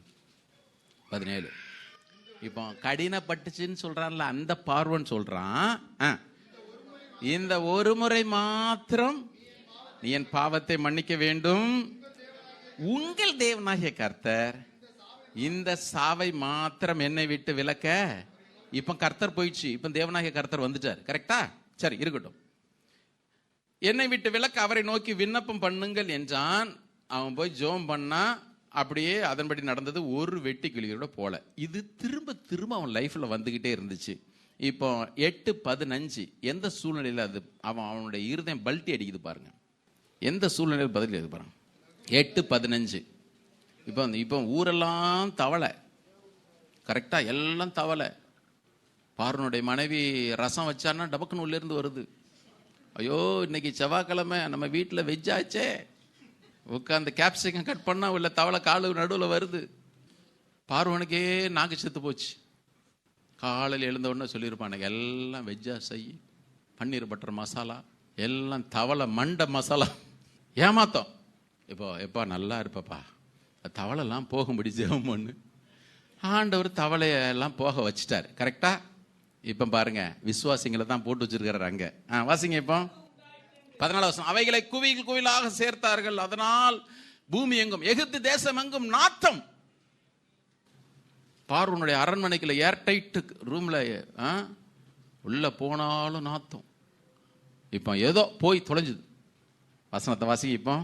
இப்போ கடினப்பட்டுச்சுன்னு சொல்றான்ல, அந்த பார்வன் சொல்றான், இந்த ஒரு முறை மாத்திரம் நீ என் பாவத்தை மன்னிக்க வேண்டும். உங்கள் தேவனாகிய கர்த்தர் இந்த சாவை மாத்திரம் என்னை விட்டு விலக்க. இப்ப கர்த்தர் போயிடுச்சு, இப்ப தேவனாகிய கர்த்தர் வந்துட்டார். கரெக்டா? சரி, இருக்கட்டும். என்னை விட்டு விலக்க அவரை நோக்கி விண்ணப்பம் பண்ணுங்கள் என்றான். அவன் போய் ஜெபம் பண்ணா, அப்படியே அதன்படி நடந்தது. ஒரு வெட்டி கிளியோட போல. இது திரும்ப திரும்ப அவன் லைஃப்ல வந்துகிட்டே இருந்துச்சு. இப்போ 8:15 எந்த சூழ்நிலையில் அது அவனுடைய இருதயம் பல்ட்டி அடிக்குது பாருங்க. எந்த சூழ்நிலையில் பதில் எழுது பாருங்க. 8:15. இப்போ ஊரெல்லாம் தவளை. கரெக்டா? எல்லாம் தவளை. பார்வனுடைய மனைவி ரசம் வச்சான்னா டபக்குன்னு உள்ள இருந்து வருது. ஐயோ, இன்னைக்கு செவ்வாய்க்கிழமை நம்ம வீட்டில் வெஜ்ஜாச்சே. உட்காந்து கேப்சிகம் கட் பண்ணா உள்ள தவளை காலு நடுவில் வருது. பார்வனுக்கே நாக்கு செத்து போச்சு. காலையில் எழுந்த உடனே சொல்லியிருப்பான், எல்லாம் வெஜ்ஜா செய், பன்னீர் பட்டர் மசாலா, எல்லாம் தவளை மண்டை மசாலா. ஏமாத்தோம். இப்போ எப்பா நல்லா இருப்பப்பா, தவளைலாம் போகும்படி ஜெபம் பண்ணு. ஆண்டவர் தவளையெல்லாம் போக வச்சுட்டார். கரெக்டா? இப்போ பாருங்க, விசுவாசிங்களை தான் போட்டு வச்சிருக்கிறார் அங்க. வாசிங்க இப்போ 14வது வசனம். அவைகளை குவிகள் குவிலாக சேர்த்தார்கள், அதனால் பூமி எங்கும் எகிப்து தேசம் எங்கும் நாத்தம். பார்வனுடைய அரண்மனைக்குள்ள ஏர்டைட் ரூம்ல உள்ள போனாலும் நாத்தம். இப்போ ஏதோ போய் தொலைஞ்சுது. வசனத்தை வாசிங்க இப்போ.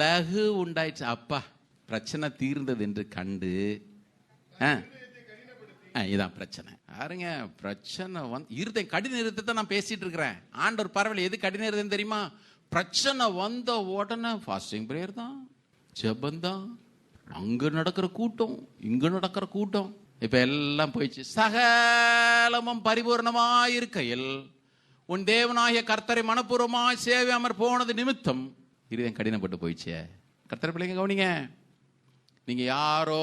லகு உண்டாயிடுச்சு. அப்பா, பிரச்சனை தீர்ந்தது என்று கண்டு, இதான் பிரச்சனை. பாருங்க, பிரச்சனை இருதயம் கடின இருதயத்தை நான் பேசிட்டு இருக்கிறேன். ஆண்டவர் பரவாயில்ல. எது கடின இருதயம் தெரியுமா? பிரச்சனை வந்த உடனே ஃபாஸ்டிங் பிரேயர் தான், ஜெபந்தான், அங்க நடக்கிற கூட்டம், இங்க நடக்கிற கூட்டம். இப்ப எல்லாம் போயிடுச்சு. சகலமும் பரிபூர்ணமாயிருக்கையில் உன் தேவனாகிய கர்த்தரை மனப்பூர்வமாய் சேவையாமற் போனது நிமித்தம் இருதயம் கடினப்பட்டு போயிடுச்சே. கர்த்தரை பிள்ளைங்க கவனிங்க. நீங்க யாரோ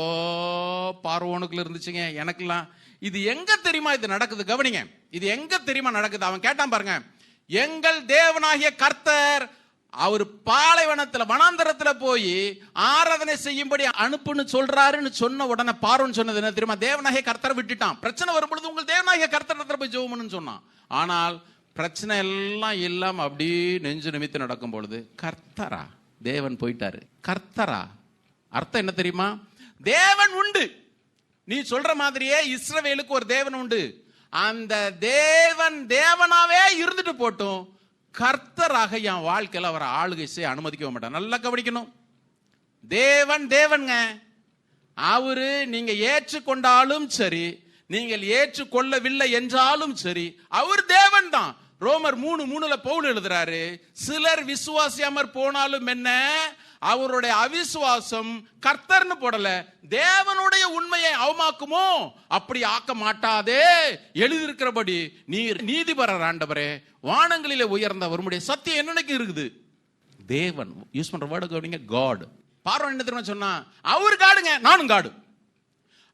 பார்வோனுக்குள்ள இருந்துச்சுங்க. எனக்கெல்லாம் இது எங்க தெரியுமா இது நடக்குது? கவனிங்க, இது எங்க தெரியுமா நடக்குது? அவன் கேட்டான் பாருங்க, எங்கள் தேவனாகிய கர்த்தர் அவர் பாலைவனத்துல வனாந்தரத்துல போய் ஆராதனை செய்யும்படி அனுப்புன்னு சொல்றாருன்னு சொன்ன உடனே பார்வோன் சொன்னது என்ன தெரியுமா? தேவனாகிய கர்த்தரை விட்டுட்டான். பிரச்சனை வரும் பொழுது உங்கள் தேவனாகிய கர்த்தர் போய் ஜெபம்னு சொன்னான். ஆனால் பிரச்சனை எல்லாம் இல்லாம அப்படி நெஞ்சு நிமித்து நடக்கும் பொழுது கர்த்தரா, தேவன் போயிட்டாரு. கர்த்தரா அர்த்தம் என்ன தெரியுமா? தேவன் உண்டு. நீ சொல்ற மாதிரியே இஸ்ரவேலுக்கு ஒரு தேவன் உண்டு. அந்த தேவன் தேவனாவே இருந்துட்டு போட்டும், கர்த்தராக என் வாழ்க்கையில் அவரை ஆளுகை செய்ய அனுமதிக்க மாட்டான். நல்லா கவனிக்கணும். தேவன் தேவன்ங்க. அவரு நீங்க ஏற்றுக்கொண்டாலும் சரி, நீங்கள் ஏற்றுக்கொள்ளவில்லை என்றாலும் சரி, அவர் தேவன் தான். ரோமர் 3:3 பவுல் எழுதுறாரு, சிலர் விசுவாசியாமற் போனாலும் என்ன, அவருடைய அவிசுவாசம் கர்த்தர்னு போடல, தேவனுடைய உண்மையை அவமாக்குமோ அப்படி ஆக்க மாட்டாதே. எழுதியிருக்கிறபடி நீர் நீதிபரர் ஆண்டவரே, வானங்களிலே உயர்ந்த அவருடைய சத்தியம் என்னைக்கு இருக்குது. தேவன் யூஸ் பண்ற வேர்டு கவனிங்க, காட். பார்வன் என்ன தெரியுமா சொன்னா? அவர் காடுங்க, நானும் காடு.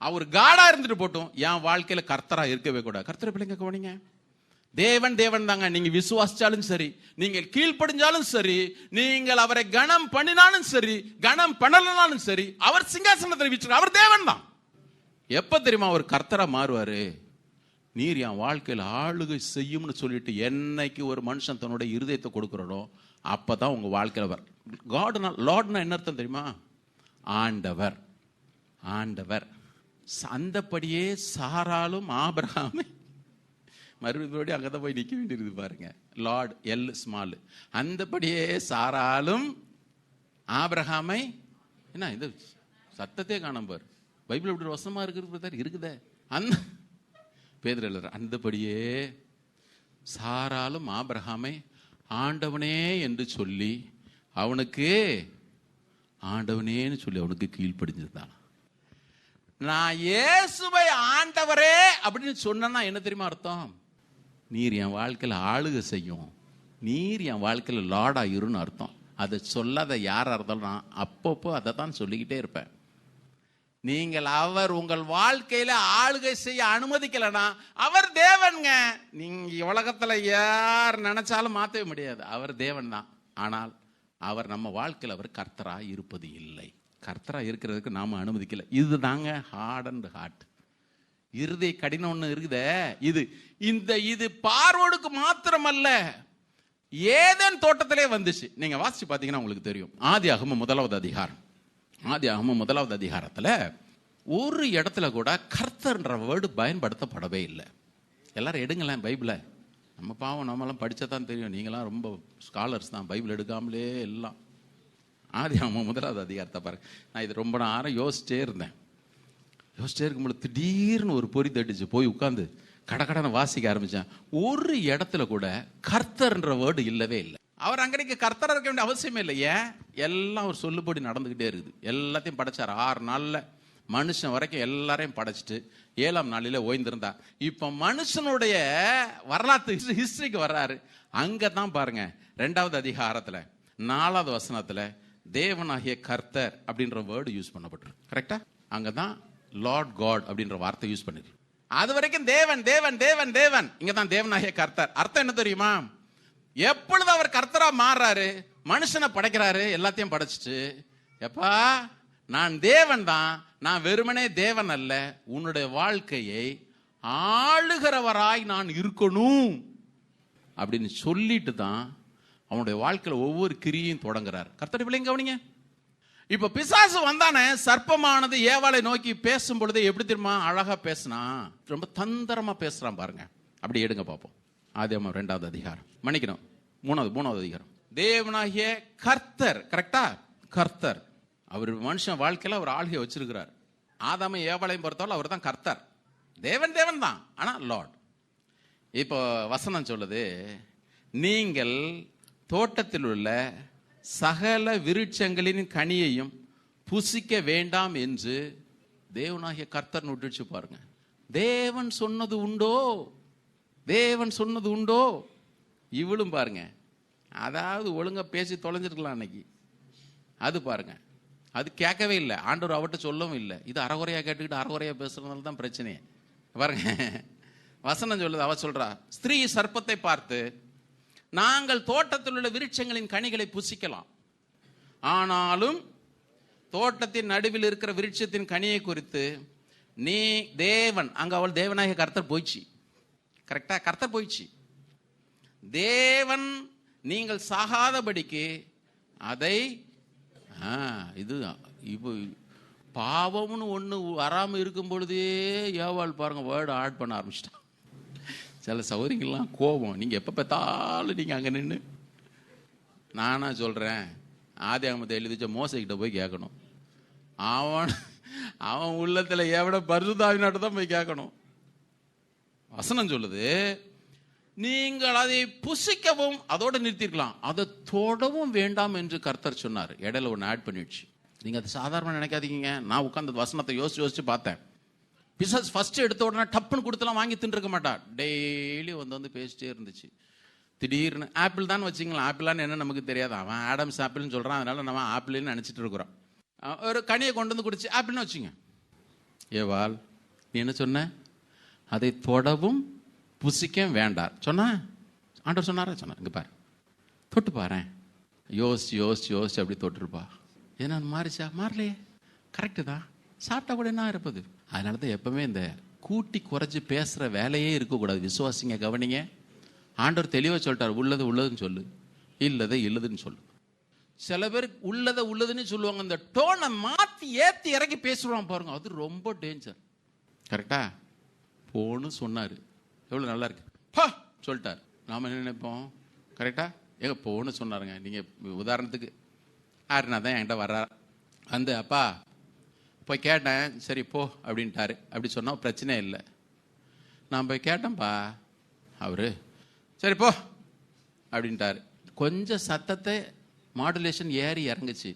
அவர் காடா இருந்துட்டு போட்டும், என் வாழ்க்கையில கர்த்தரா இருக்கவே கூடாது. கர்த்தரை பிள்ளைங்க கவனிங்க. தேவன் தேவன் தாங்க. நீங்க விசுவாசிச்சாலும் சரி, நீங்கள் கீழ்ப்படிஞ்சாலும் சரி, நீங்கள் அவரை கனம் பண்ணினாலும் சரி, கனம் பண்ணலனாலும் சரி, அவர் சிங்காசனத்தில் வீச்சு, அவர் தேவன் தான். எப்ப தெரியுமா அவர் கர்த்தரா மாறுவாரு? நீர் என் வாழ்க்கையில் ஆளுகை செய்யும்னு சொல்லிட்டு என்னைக்கு ஒரு மனுஷன் தன்னுடைய இருதயத்தை கொடுக்கிறனோ அப்பதான் உங்க வாழ்க்கையில் வர. காட்னா, லார்ட்னா என்ன அர்த்தம் தெரியுமா? ஆண்டவர். ஆண்டவர். அந்தபடியே சாராலும் ஆபிரகாமை, மறுபடியும் அங்கதான் போய் நிக்க வேண்டியது பாருங்க. லார்ட் எல் ஸ்மால். அந்தபடியே சாராலும் ஆபிரகாமை, என்ன இது சத்தத்தையே காணும் பாரு. பைபிள் எப்படி வசமா இருக்குது இருக்குதே. அந்த பேதுரு எழுதுற, அந்தபடியே சாராலும் ஆபிரகாமை ஆண்டவனே என்று சொல்லி அவனுக்கு ஆண்டவனேன்னு சொல்லி அவனுக்கு கீழ்ப்படிஞ்சிருந்தான். நான் இயேசுவை ஆண்டவரே அப்படின்னு சொன்னா என்ன தெரியுமா அர்த்தம்? நீர் என் வாழ்க்கையில் ஆளுகை செய்யும், நீர் என் வாழ்க்கையில் லார்டா இருன்னு அர்த்தம். அதை சொல்லாத யாரா இருந்தாலும் நான் அப்பப்போ அதை தான் சொல்லிக்கிட்டே இருப்பேன். நீங்கள் அவர் உங்கள் வாழ்க்கையில ஆளுகை செய்ய அனுமதிக்கலனா அவர் தேவன்ங்க. நீங்க உலகத்துல யார் நினைச்சாலும் மாற்றவே முடியாது. அவர் தேவன் தான். ஆனால் அவர் நம்ம வாழ்க்கையில் அவர் கர்த்தரா இருப்பது இல்லை. கர்த்தரா இருக்கிறதுக்கு நாம அனுமதிக்கல. இது தாங்க ஹார்ட் அண்ட் ஹார்ட். இருதய கடினம் ஒண்ணு இருக்குதே. இது பார்வோடுக்கு மாத்திரமல்ல, ஏதேன் தோட்டத்திலே வந்துச்சு. நீங்க வாசிச்சு பாத்தீங்கன்னா உங்களுக்கு தெரியும். ஆதியாகமம் 1 அதிகாரத்துல ஒரு இடத்துல கூட கர்த்தர்ன்ற வேர்டு பயன்படுத்தப்படவே இல்லை. எல்லாரும் எடுங்களேன் பைபிளை. நம்ம பாவம், நம்மளாம் படிச்சதான் தெரியும். நீங்களாம் ரொம்ப ஸ்காலர்ஸ் தான், பைபிள் எடுக்காமலே எல்லாம். ஆதியாகமம் 1 அதிகாரத்தை பாருங்க. நான் இது ரொம்ப நேரம் யோசிச்சே இருக்கும்போது திடீர்னு ஒரு பொறி தட்டுச்சு. போய் உட்காந்து கடகடனை வாசிக்க ஆரம்பிச்சேன். ஒரு இடத்துல கூட கர்த்தர்ன்ற வேர்டு இல்லவே இல்லை. அவர் அங்கனைக்கு கர்த்தர் இருக்க வேண்டிய அவசியமே இல்லை. ஏன்? எல்லாம் ஒரு சொல்லுபடி நடந்துகிட்டே இருக்குது. எல்லாத்தையும் படைச்சார். 6 நாள்ல மனுஷன் வரைக்கும் எல்லாரையும் படைச்சிட்டு 7ஆம் நாளில ஓய்ந்திருந்தா. இப்ப மனுஷனுடைய வரலாற்று ஹிஸ்டரிக்கு வர்றாரு. அங்கதான் பாருங்க 2வது அதிகாரத்துல 4வது வசனத்துல தேவனாகிய கர்த்தர் அப்படின்ற வேர்டு யூஸ் பண்ணப்பட்டிருக்கு. கரெக்டா? அங்கதான் லார்ட் காட் அப்படின்ற வார்த்தை யூஸ் பண்ணிருக்கு. அது வரைக்கும் தேவன் தேவன் தேவன் தேவன். இங்கதான் தேவனாகிய கர்த்தர். அர்த்தம் என்ன தெரியுமா? எப்பொழுது அவர் கர்த்தரா மாறுறாரு, மனுஷனை படைக்கிறாரு, எல்லாத்தையும் படைச்சிட்டு, எப்பா நான் தேவன் தான், நான் வெறுமனே தேவன் அல்ல, உன்னுடைய வாழ்க்கையை ஆளுகிறவராய் நான் இருக்கணும் அப்படின்னு சொல்லிட்டு தான் அவனுடைய வாழ்க்கையில ஒவ்வொரு கிரியையும் தொடங்குறாரு. கர்த்தருடைய பிள்ளைங்க கவனிங்க. இப்ப பிசாசு வந்தானே, சர்ப்பமானது ஏவாளை நோக்கி பேசும் பொழுது எப்படி தெரியுமா அழகா பேசினா? ரொம்ப தந்திரமா பேசுறான் பாருங்க. அப்படி எடுங்க பார்ப்போம். ஆதியாகமம் 2வது அதிகாரம், மன்னிக்கணும் 3வது அதிகாரம். தேவனாகிய கர்த்தர். கரெக்டா? கர்த்தர் அவர் மனுஷன் வாழ்க்கையில அவர் ஆளுகை வச்சிருக்கிறார். ஆதாம ஏவாளையும் பொறுத்தவரை அவர் தான் கர்த்தர். தேவன் தேவன் தான், ஆனா லார்ட். இப்போ வசனம் சொல்லுது, நீங்கள் தோட்டத்தில் உள்ள சகல விருட்சங்களின் கனியையும் புசிக்க வேண்டாம் என்று தேவனாகிய கர்த்தர் நுட்டுச்சு பாருங்க. தேவன் சொன்னது உண்டோ? தேவன் சொன்னது உண்டோ? இவளும் பாருங்க, அதாவது ஒழுங்கா பேசி தொலைஞ்சிருக்கலாம் அன்னைக்கு. அது பாருங்க, அது கேட்கவே இல்லை. ஆண்டவர் அவர்கிட்ட சொல்லவும் இல்லை. இது அறகுறையா கேட்டுக்கிட்டு அறகுறையா பேசுறதுனால தான் பிரச்சனையே. பாருங்க வசனம் சொல்லுது, அவ சொல்றா, ஸ்திரீ சர்ப்பத்தை பார்த்து, நாங்கள் தோட்டத்தில் உள்ள விருட்சங்களின் கனிகளை புசிக்கலாம், ஆனாலும் தோட்டத்தின் நடுவில் இருக்கிற விருட்சத்தின் கனியை குறித்து நீ தேவன், அங்க அவள் தேவனாகிய கர்த்தர் போயிடுச்சு. கரெக்டா? கர்த்தர் போயிடுச்சு. தேவன் நீங்கள் சாகாதபடிக்கு அதை இது இப்போ பாவம்னு ஒன்று வராமல் இருக்கும் பொழுதே ஏவாள் பாருங்க வேர்டு ஆட் பண்ண ஆரம்பிச்சிட்டான். சில சௌகரியங்கள்லாம் கோபம். நீங்கள் எப்போ பார்த்தாலும் நீங்கள் அங்கே நின்று, நானா சொல்கிறேன், ஆதியாகமத்தை எழுதிச்ச மோசைக்கிட்ட போய் கேட்கணும். அவன் உள்ளத்தில் எவ்வளோ பரிசுத்தாவினாட்ட தான் போய் கேட்கணும். வசனம் சொல்லுது, நீங்கள் அதை புசிக்கவும், அதோடு நிறுத்திருக்கலாம், அதை தொடவும் வேண்டாம் என்று கர்த்தர் சொன்னார். இடையில ஒன்று ஆட் பண்ணிடுச்சு. நீங்கள் அதை சாதாரண நினைக்காதீங்க. நான் உட்காந்து வசனத்தை யோசிச்சு பார்த்தேன். பிசாசு ஃபர்ஸ்ட் எடுத்த உடனே டப்புன்னு கொடுத்தலாம் வாங்கி தின்றுக்க மாட்டா. டெய்லி வந்து பேசிட்டே இருந்துச்சு. திடீர்னு ஆப்பிள் தான் வச்சுங்களேன். ஆப்பிளான்னு என்ன நமக்கு தெரியாது. அவன் ஆடம்ஸ் ஆப்பிள்னு சொல்கிறான், அதனால நம்ம ஆப்பிள்னு நினச்சிட்டு இருக்கிறோம். ஒரு கனியை கொண்டு வந்து குடிச்சு ஆப்பிள்னு வச்சுங்க. ஏவாள் நீ என்ன சொன்ன? அதை தொடவும் புசிக்க வேண்டாம் சொன்னா? ஆண்டவர் சொன்னாரா? சொன்னார். இங்கே பாரு, தொட்டு பாரு. யோசிச்சு அப்படி தொட்டுருப்பா. ஏன்னா மாறிச்சா? மாறலையே. கரெக்டு தான். சாப்பிட்டா கூட என்ன இருப்பது? அதனால தான் எப்பவுமே இந்த கூட்டி குறைச்சி பேசுகிற வேலையே இருக்கக்கூடாது. விசுவாசிங்க கவனிங்க. ஆண்டவர் தெளிவாக சொல்லிட்டார், உள்ளது உள்ளதுன்னு சொல்லு, இல்லதை இல்லதுன்னு சொல்லு. சில பேர் உள்ளதுன்னு சொல்லுவாங்க, இந்த டோனை மாற்றி ஏற்றி இறக்கி பேசுவாங்க பாருங்க, அது ரொம்ப டேஞ்சர். கரெக்டா? போன்னு சொன்னார், எவ்வளோ நல்லா இருக்கு, பா சொல்லிட்டார். நாம் என்ன நினைப்போம்? கரெக்டா? எங்க போன்னு சொன்னாருங்க. நீங்கள் உதாரணத்துக்கு யாருன்னா தான் என்கிட்ட வர்றா, வந்து அப்பா போய் கேட்டேன், சரி போ அப்படின்ட்டாரு. அப்படி சொன்னால் பிரச்சனையே இல்லை. நான் போய் கேட்டேன்ப்பா, அவரு சரி போ அப்படின்ட்டாரு. கொஞ்சம் சத்தத்தை மாடுலேஷன் ஏறி இறங்குச்சு,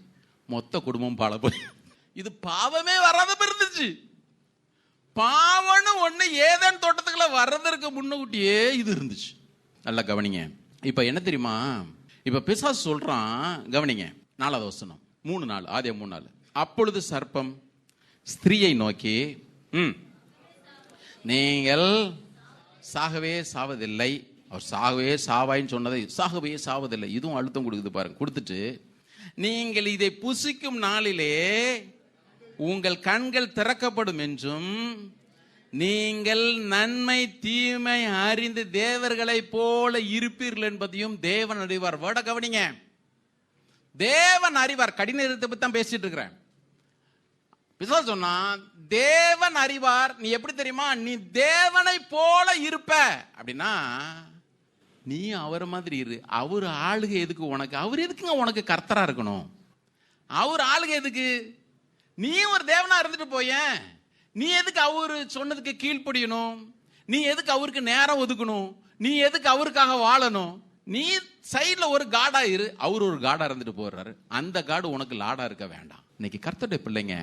மொத்த குடும்பம் பாழ போய். இது பாவமே வராத இருந்துச்சு. பாவம்னு ஒண்ணு ஏதேன் தோட்டத்துக்குள்ள வர்றதற்கு முன்னூட்டியே இது இருந்துச்சு. நல்லா கவனிங்க. இப்ப என்ன தெரியுமா? இப்ப பிசாசு சொல்றான், கவனிங்க 4வது வசனம் 3 நாள், ஆதியாகமம் 3 நாள். அப்பொழுது சர்ப்பம் ஸ்திரீயை நோக்கி நீங்கள் சாகவே சாவதில்லை. அவர் சாகவே சாவாயின்னு சொன்னதை சாகவே சாவதில்லை, இதுவும் அழுத்தம் கொடுக்குது பாருங்க. கொடுத்துட்டு நீங்கள் இதை புசிக்கும் நாளிலே உங்கள் கண்கள் திறக்கப்படும் என்றும் நீங்கள் நன்மை தீமை அறிந்து தேவர்களை போல இருப்பீர்கள் என்பதையும் தேவன் அறிவார். வேர்ட கவனிங்க, தேவன் அறிவார். கடின இருத்தை பத்தி தான் பேசிட்டு இருக்கிறேன். பிசாசு சொன்னா தேவன் அறிவார். நீ எப்படி தெரியுமா? நீ தேவனை போல இருப்ப அப்படின்னா நீ அவர் மாதிரி இரு. அவர் ஆளுகை எதுக்கு உனக்கு? அவர் எதுக்குங்க உனக்கு கர்த்தரா இருக்கணும்? அவர் ஆளுகை எதுக்கு? நீ ஒரு தேவனா இருந்துட்டு போய. நீ எதுக்கு அவரு சொன்னதுக்கு கீழ்ப்படியணும்? நீ எதுக்கு அவருக்கு நேரம் ஒதுக்கணும்? நீ எதுக்கு அவருக்காக வாழணும்? நீ சைட்ல ஒரு காடா இரு. அவர் ஒரு காடா இருந்துட்டு போறாரு. அந்த காடு உனக்கு லாடா இருக்க வேண்டாம். இன்னைக்கு கர்த்தருடைய பிள்ளைங்க,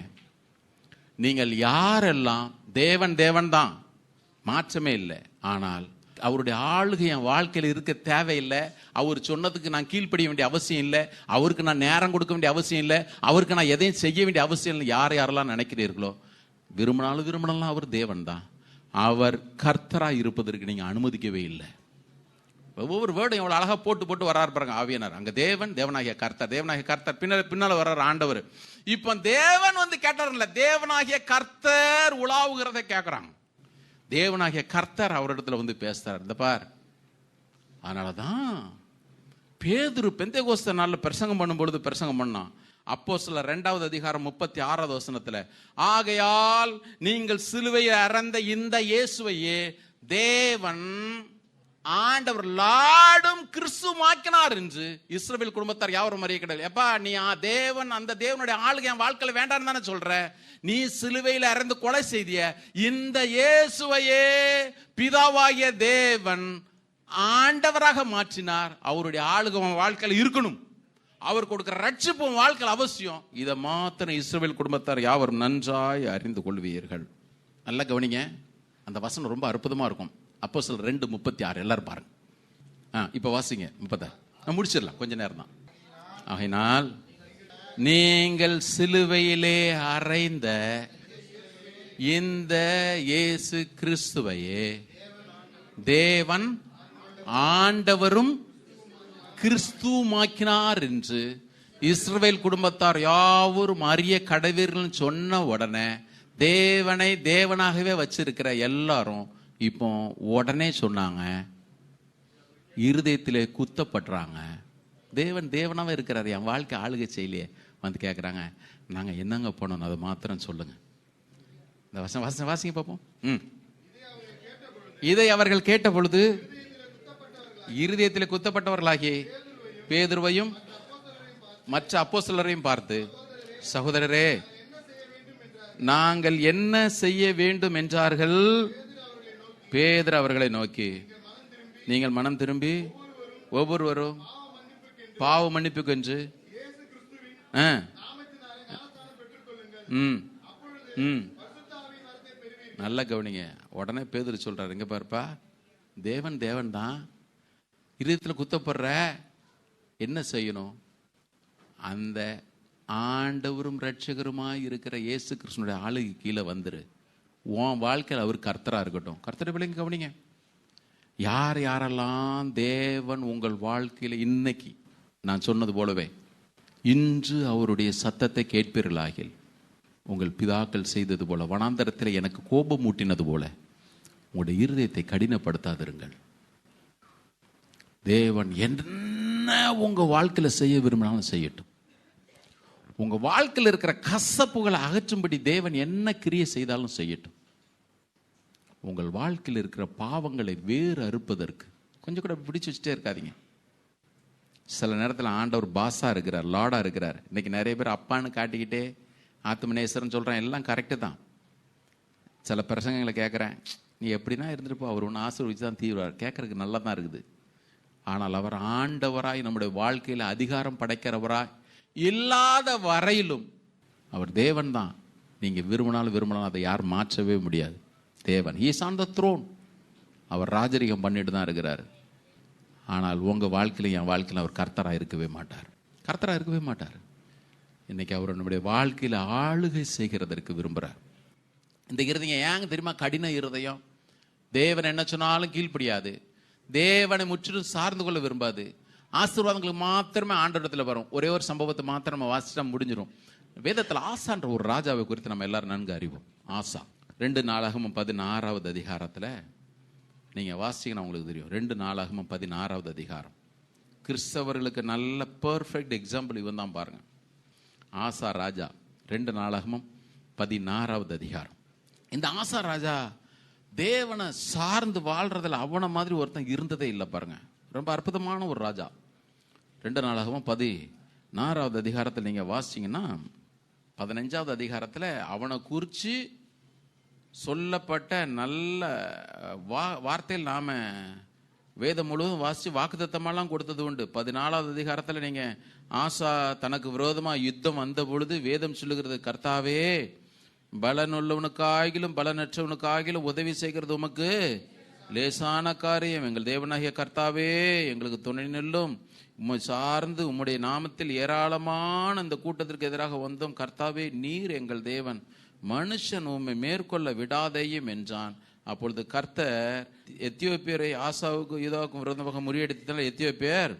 நீங்கள் யாரெல்லாம் தேவன் தேவன் தான், மாற்றமே இல்லை. ஆனால் அவருடைய ஆளுகை என் வாழ்க்கையில் இருக்க தேவையில்லை. அவர் சொன்னதுக்கு நான் கீழ்ப்படிய வேண்டிய அவசியம் இல்லை. அவருக்கு நான் நேரம் கொடுக்க வேண்டிய அவசியம் இல்லை. அவருக்கு நான் எதையும் செய்ய வேண்டிய அவசியம் இல்லை. யாரெல்லாம் நினைக்கிறீர்களோ, விரும்பினாலும் அவர் தேவன் தான். அவர் கர்த்தரா இருப்பதற்கு நீங்க அனுமதிக்கவே இல்லை. ஒவ்வொரு வேர்டும் எவ்வளவு அழகா போட்டு போட்டு வராரு பாருங்க ஆவியனர். அங்க தேவன், தேவனாகிய கர்த்தர், தேவனாகிய கர்த்தர், பின்னால வர்றாரு ஆண்டவர். இப்ப தேவன் வந்து கேட்டார்ல, தேவனாகிய கர்த்தர் உலாவுகிறத கேட்கிறாங்க. தேவனாகிய கர்த்தர் அவரிடத்துல வந்து பேசுறார். இந்த பார், அதனாலதான் பேதுரு பெந்தேகோஸ்தே நாள்ல பிரசங்கம் பண்ணும் பொழுது பிரசங்கம் பண்ணான். அப்போஸ்தலர் 2வது அதிகாரம் 36வது வசனத்துல, ஆகையால் நீங்கள் சிலுவையை அறைந்த இந்த இயேசுவையே தேவன் ஆண்டவர் லாடும் கிறிஸ்துவாக்கினார் என்று இஸ்ரவேல் குடும்பத்தார் யாவரும் அறிய கிடையாது. எப்பா, நீ தேவன், அந்த தேவனுடைய ஆளுகை என் வாழ்க்கையில வேண்டாம் தானே சொல்ற? நீ சிலுவையில் அறைந்து கொலை செய்திய இந்த இயேசுவையே பிதாவாகிய தேவன் ஆண்டவராக மாற்றினார். அவருடைய ஆளுகை உன் வாழ்க்கையில இருக்கணும். அவர் கொடுக்கிற ரட்சிப்பு உன் வாழ்க்கையில் அவசியம். இதை மாத்திரம் இஸ்ரவேல் குடும்பத்தார் யாவரும் நன்றாய் அறிந்து கொள்வீர்கள். நல்லா கவனிங்க, அந்த வசனம் ரொம்ப அற்புதமா இருக்கும். அப்போஸ்தலர் 2:36 எல்லாரும் பாருங்க. இப்ப வாசிங்க 36. முடிச்சிடலாம், கொஞ்ச நேரம் தான். ஆகையினால் நீங்கள் சிலுவையிலே அறைந்த இந்த இயேசு கிறிஸ்துவையே தேவன் ஆண்டவரும் கிறிஸ்துவாக்கினார் என்று இஸ்ரவேல் குடும்பத்தார் யாவரும் அறிய கடவீர்கள் சொன்ன உடனே தேவனை தேவனாகவே வச்சிருக்கிற எல்லாரும் இப்போ உடனே சொன்னாங்க, இருதயத்திலே குத்தப்படுறாங்க. தேவன் தேவனாவே இருக்கிறாரு, என் வாழ்க்கை ஆளுகை செய்யலையே. வந்து கேட்குறாங்க, நாங்கள் என்னங்க போனோம், அதை மாத்திரம் சொல்லுங்க. இந்த வசனம் வாசிங்க பார்ப்போம். இதை அவர்கள் கேட்ட பொழுது இருதயத்தில் குத்தப்பட்டவர்களாகி பேதுருவையும் மற்ற அப்போஸ்தலரையும் பார்த்து, சகோதரரே, நாங்கள் என்ன செய்ய வேண்டும் என்றார்கள். பேதுரு அவர்களை நோக்கி, நீங்கள் மனம் திரும்பி ஒவ்வொருவரும் பாவ மன்னிப்புக்கு என்று நல்ல கவனிங்க. உடனே பேதுரு சொல்றாரு, இங்க பாருப்பா, தேவன் தேவன் தான், இதயத்தில் குத்தப்படுற என்ன செய்யணும்? அந்த ஆண்டவரும் ரட்சகருமாய் இருக்கிற இயேசு கிறிஸ்துனுடைய ஆளுகை கீழே வந்துரு. உன் வாழ்க்கையில் அவர் கர்த்தரா இருக்கட்டும். கர்த்தரை பிள்ளைங்க கவனிங்க, யார் யாரெல்லாம் தேவன் உங்கள் வாழ்க்கையில் இன்னைக்கு நான் சொன்னது போலவே இன்று அவருடைய சத்தத்தை கேட்பீர்களாகில், உங்கள் பிதாக்கள் செய்தது போல, வனாந்தரத்தில் எனக்கு கோபம் ஊட்டினது போல உங்களுடைய இருதயத்தை கடினப்படுத்தாதிருங்கள். தேவன் என்ன உங்க வாழ்க்கையில செய்ய விரும்பினாலும் செய்யட்டும். உங்க வாழ்க்கையில் இருக்கிற கசப்புகளை அகற்றும்படி தேவன் என்ன கிரியை செய்தாலும் செய்யட்டும். உங்கள் வாழ்க்கையில் இருக்கிற பாவங்களை வேறு அறுப்பதற்கு கொஞ்சம் கூட பிடிச்சு வச்சுட்டே இருக்காதீங்க. சில நேரத்தில் ஆண்டவர் பாஸா இருக்கிறார், லார்டா இருக்கிறார். இன்னைக்கு நிறைய பேர் அப்பான்னு காட்டிக்கிட்டே ஆத்மநேசர்னு சொல்றான், எல்லாம் கரெக்டு தான். சில பிரசங்கங்களை கேட்குறேன், நீ எப்படின்னா இருந்துட்டு போ, அவர் ஒன்று ஆசீர்வதிச்சு தான் தீவிரார், கேட்கறதுக்கு நல்லா தான் இருக்குது. ஆனால் அவர் ஆண்டவராய் நம்முடைய வாழ்க்கையில் அதிகாரம் படைக்கிறவராய் இல்லாத வரையிலும் அவர் தேவன் தான். நீங்க விரும்பினாலும் அதை யாரும் மாற்றவே முடியாது. தேவன், he is on the throne. அவர் ராஜரிகம் பண்ணிட்டு தான் இருக்கிறார். ஆனால் உங்க வாழ்க்கையில என் வாழ்க்கையில் அவர் கர்த்தரா இருக்கவே மாட்டார். கர்த்தரா இருக்கவே மாட்டார். இன்னைக்கு அவர் நம்முடைய வாழ்க்கையில் ஆளுகை செய்கிறதற்கு விரும்புகிறார். இந்த இருதயம் ஏங்க தெரியுமா கடின இருதயம்? தேவன் என்ன சொன்னாலும் கீழ்ப்படியாது, தேவனை முற்றிலும் சார்ந்து கொள்ள விரும்பாது. ஆசீர்வாதங்களுக்கு மாத்திரமே ஆண்டவரிடத்தில் வரும். ஒரே ஒரு சம்பவத்தை மாத்திரம் நம்ம வாசிச்சா முடிஞ்சிடும். வேதத்தில் ஆசான்ற ஒரு ராஜாவை குறித்து நம்ம எல்லாரும் நன்கு அறிவோம். ஆசா 2 நாளாகமம் 16வது அதிகாரத்தில் நீங்கள் வாசிங்கன்னா உங்களுக்கு தெரியும். 2 நாளாகமம் 16வது அதிகாரம் கிறிஸ்தவர்களுக்கு நல்ல பர்ஃபெக்ட் எக்ஸாம்பிள் இவன் தான் பாருங்க. ஆசா ராஜா 2 நாளாகமம் 16வது அதிகாரம். இந்த ஆசா ராஜா தேவனை சார்ந்து வாழ்றதுல அவனை மாதிரி ஒருத்தன் இருந்ததே இல்லை பாருங்க. ரொம்ப அற்புதமான ஒரு ராஜா. 2 நாளாகமம் 16வது அதிகாரத்தில் நீங்க வாசிச்சீங்கன்னா 15வது அதிகாரத்தில் அவனை குறித்து சொல்லப்பட்ட நல்ல வார்த்தையில் நாம வேதம் முழுவதும் வாசித்து வாக்குத்தத்தமெல்லாம் கொடுத்தது உண்டு. 14வது அதிகாரத்தில் நீங்க ஆசா தனக்கு விரோதமாக யுத்தம் வந்த பொழுது வேதம் சொல்லுகிறது, கர்த்தாவே பலனுள்ளவனுக்காகிலும் பலனற்றவனுக்காகிலும் உதவி செய்கிறது உமக்கு லேசான காரியம். எங்கள் தேவனாகிய கர்த்தாவே எங்களுக்கு துணை நில்லும். உம்மை சார்ந்து உம்முடைய நாமத்தில் ஏராளமான இந்த கூட்டத்திற்கு எதிராக வந்தோம். கர்த்தாவே நீர் எங்கள் தேவன், மனுஷன் உம்மை மேற்கொள்ள விடாதேயும் என்றான். அப்பொழுது கர்த்தர் எத்தியோப்பியரை ஆசாவுக்கும் யூதாவுக்கும் விரோதமாக முறியடித்ததால் எத்தியோப்பியர்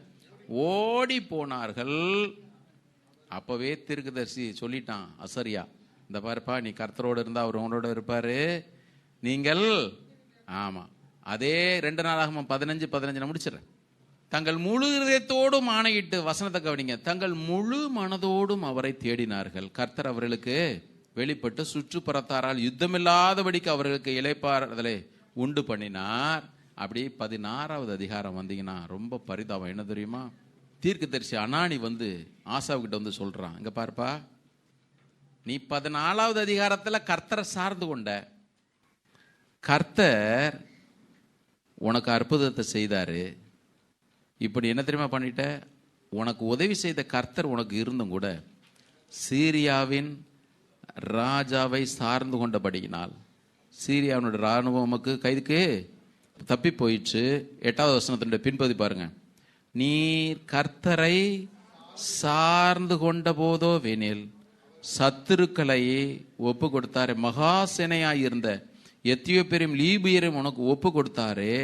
ஓடி போனார்கள். அப்பவே தீர்க்கதரிசி சொல்லிட்டான் அசரியா, இந்த பாருப்பா நீ கர்த்தரோடு இருந்தா அவர் உங்களோட இருப்பாரு, நீங்கள் ஆமா. அதே 2 நாளாகமம் 15 நான் முடிச்சிடறேன். தங்கள் முழு இதயத்தோடும் ஆணையிட்டு, வசனத்தை கவனிங்க, தங்கள் முழு மனதோடும் அவரை தேடினார்கள். கர்த்தர் அவர்களுக்கு வெளிப்பட்டு சுற்றுப்புறத்தாரால் யுத்தமில்லாதபடிக்கு அவர்களுக்கு இளைப்பாறுதலை உண்டு பண்ணினார். அப்படி 16வது அதிகாரம் வந்தீங்கன்னா ரொம்ப பரிதாபம். என்ன தெரியுமா? தீர்க்கதரிசி அனானி வந்து ஆசாவுக்கிட்ட வந்து சொல்றான், இங்க பாருப்பா நீ 14வது அதிகாரத்தில் கர்த்தரை சார்ந்து கொண்ட, கர்த்தர் உனக்கு அற்புதத்தை செய்தாரு. இப்படி என்ன தெரியுமா பண்ணிட்ட? உனக்கு உதவி செய்த கர்த்தர் உனக்கு இருந்தும் கூட சீரியாவின் ராஜாவை சார்ந்து கொண்டபடியினால் சீரியாவினுடைய ராணுவம் உமக்கு கைதுக்கு தப்பி போயிடுச்சு. 8வது வசனத்தினுடைய பின்பகுதி பாருங்க. நீர் கர்த்தரை சார்ந்து கொண்ட போதோ வேனில் சத்துருக்களை ஒப்பு கொடுத்தாரே, மகா சேனையாயிருந்த எத்தியோப்பியரையும் லீபியரையும் உனக்கு ஒப்பு கொடுத்தாரே.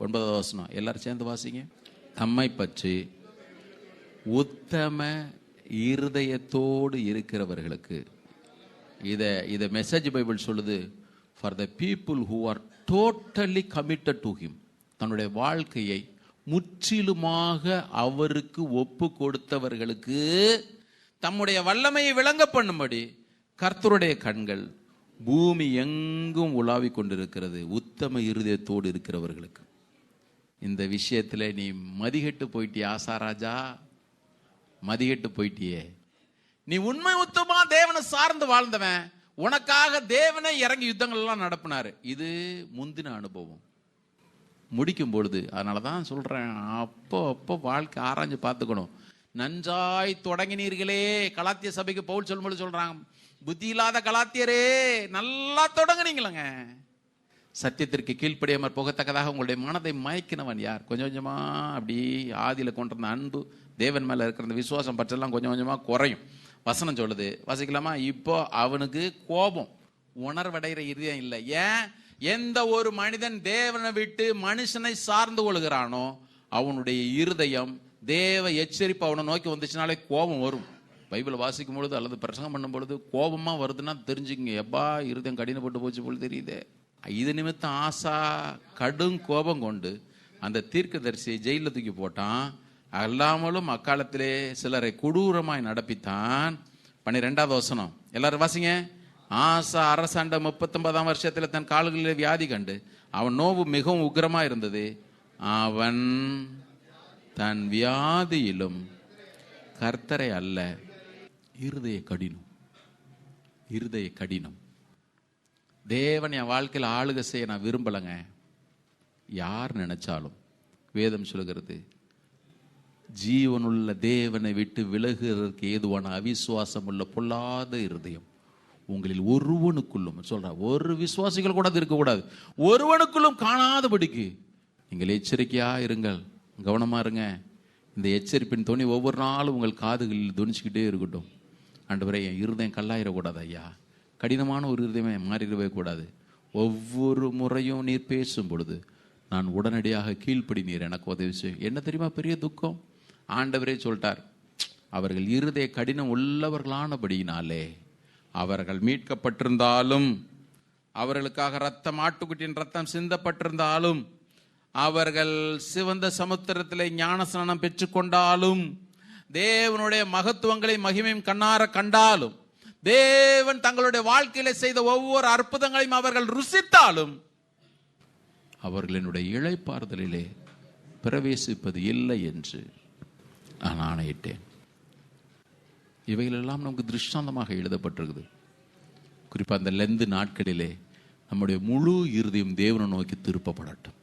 9வது வசனம் எல்லாரும் சேர்ந்து வாசிங்க. தம்மை பற்றி உத்தம இருதயத்தோடு இருக்கிறவர்களுக்கு, இத மெசேஜ் பைபிள் சொல்லுது, for the people who are totally committed to him, தன்னுடைய வாழ்க்கையை முற்றிலுமாக அவருக்கு ஒப்பு கொடுத்தவர்களுக்கு தம்முடைய வல்லமையை விளங்க பண்ணும்படி கர்த்தருடைய கண்கள் பூமி எங்கும் உலாவிக் கொண்டிருக்கிறது. உத்தம இருதயத்தோடு இருக்கிறவர்களுக்கு. இந்த விஷயத்துல நீ மதிகட்டு போயிட்டியே ஆசாராஜா, மதிகட்டு போயிட்டியே. நீ உண்மை உத்தமா தேவனை சார்ந்து வாழ்ந்தவன், உனக்காக தேவனை இறங்கி யுத்தங்கள் எல்லாம் நடப்பினாரு. இது முந்தின அனுபவம். முடிக்கும் பொழுது அதனாலதான் சொல்றேன், அப்போ வாழ்க்கை ஆராய்ஞ்சு பார்த்துக்கணும். நன்றாய் தொடங்கினீர்களே, கலாத்திய சபைக்கு பவுல் சொல்லும்போது சொல்றாங்க, புத்தி இல்லாத கலாத்தியரே நல்லா தொடங்குனீங்களங்க, சத்தியத்திற்கு கீழ்ப்படியாமற் போகத்தக்கதாக உங்களுடைய மனதை மயக்கினவன் யார்? கொஞ்சம் கொஞ்சமா அப்படி ஆதியில கொண்டிருந்த அன்பு, தேவன் மேல இருக்கிற அந்த விசுவாசம் பற்றெல்லாம் கொஞ்சம் கொஞ்சமா குறையும். வசனம் சொல்லுது, வாசிக்கலாமா? இப்போ அவனுக்கு கோபம், உணர்வடைகிற இருதயம் இல்லை. ஏன்? எந்த ஒரு மனிதன் தேவனை விட்டு மனுஷனை சார்ந்து கொள்கிறானோ அவனுடைய இருதயம் தேவ எச்சரிப்பு அவனை நோக்கி வந்துச்சுனாலே கோபம் வரும். பைபிளை வாசிக்கும் பொழுது அல்லது பிரசங்கம் பண்ணும் பொழுது கோபமா வருதுன்னா தெரிஞ்சுக்கங்க, எப்பா இருதயம் கடினப்பட்டு போச்சு போல தெரியுதே. இது நிமித்தம் ஆசா கடும் கோபம் கொண்டு அந்த தீர்க்கதரிசியை ஜெயில தூக்கி போட்டான். அல்லாமலும் அக்காலத்திலே சிலரை கொடூரமாய் நடப்பித்தான். 12வது வசனம் எல்லாரும் வாசிங்க. ஆசா அரசாண்ட 39ஆம் வருஷத்துல தன் கால்களிலே வியாதி கண்டு அவன் நோவு மிகவும் உக்கிரமா இருந்தது. அவன் தன் வியாதியிலும் கர்த்தரை அல்ல, இருதய கடினம். தேவன் என் வாழ்க்கையில் ஆளுகை செய்ய நான் விரும்பலைங்க. யார் நினைச்சாலும் வேதம் சொல்லுகிறது, ஜீவனுள்ள தேவனை விட்டு விலகுவதற்கு ஏதுவான அவிசுவாசம் உள்ள பொல்லாத இருதயம் உங்களில் ஒருவனுக்குள்ளும் சொல்ற, ஒரு விசுவாசிகள் கூட அது இருக்கக்கூடாது, ஒருவனுக்குள்ளும் காணாதபடிக்கு நீங்கள் எச்சரிக்கையா இருங்கள், கவனமா இருங்க. இந்த எச்சரிப்பின் துணி ஒவ்வொரு நாளும் உங்கள் காதுகளில் துணிச்சுக்கிட்டே இருக்கட்டும். ஆண்டவரே என் இருதயம் கல்லாயிடக்கூடாது ஐயா, கடினமான ஒரு இருதயமே மாறிடவே கூடாது. ஒவ்வொரு முறையும் நீர் பேசும் பொழுது நான் உடனடியாக கீழ்ப்படி, நீர் எனக்கு உதவி செய்யும். என்ன தெரியுமா பெரிய துக்கம்? ஆண்டவரே சொல்லிட்டார், அவர்கள் இருதய கடினம் உள்ளவர்களானபடியினாலே அவர்கள் மீட்கப்பட்டிருந்தாலும், அவர்களுக்காக ரத்தம், ஆட்டுக்குட்டியின் ரத்தம் சிந்தப்பட்டிருந்தாலும், அவர்கள் சிவந்த சமுத்திரத்திலே ஞானஸ்நானம் பெற்றுக்கொண்டாலும், தேவனுடைய மகத்துவங்களை மகிமையும் கண்ணார கண்டாலும், தேவன் தங்களுடைய வாழ்க்கையில செய்த ஒவ்வொரு அற்புதங்களையும் அவர்கள் ருசித்தாலும், அவர்களினுடைய இளைப்பாறுதலிலே பிரவேசிப்பது இல்லை என்று நான் ஆணையிட்டேன். இவைகளெல்லாம் நமக்கு திருஷ்டாந்தமாக எழுதப்பட்டிருக்குது. குறிப்பாக அந்த லெந்து நாட்களிலே நம்முடைய முழு இருதயம் தேவனை நோக்கி திருப்பப்படட்டும்.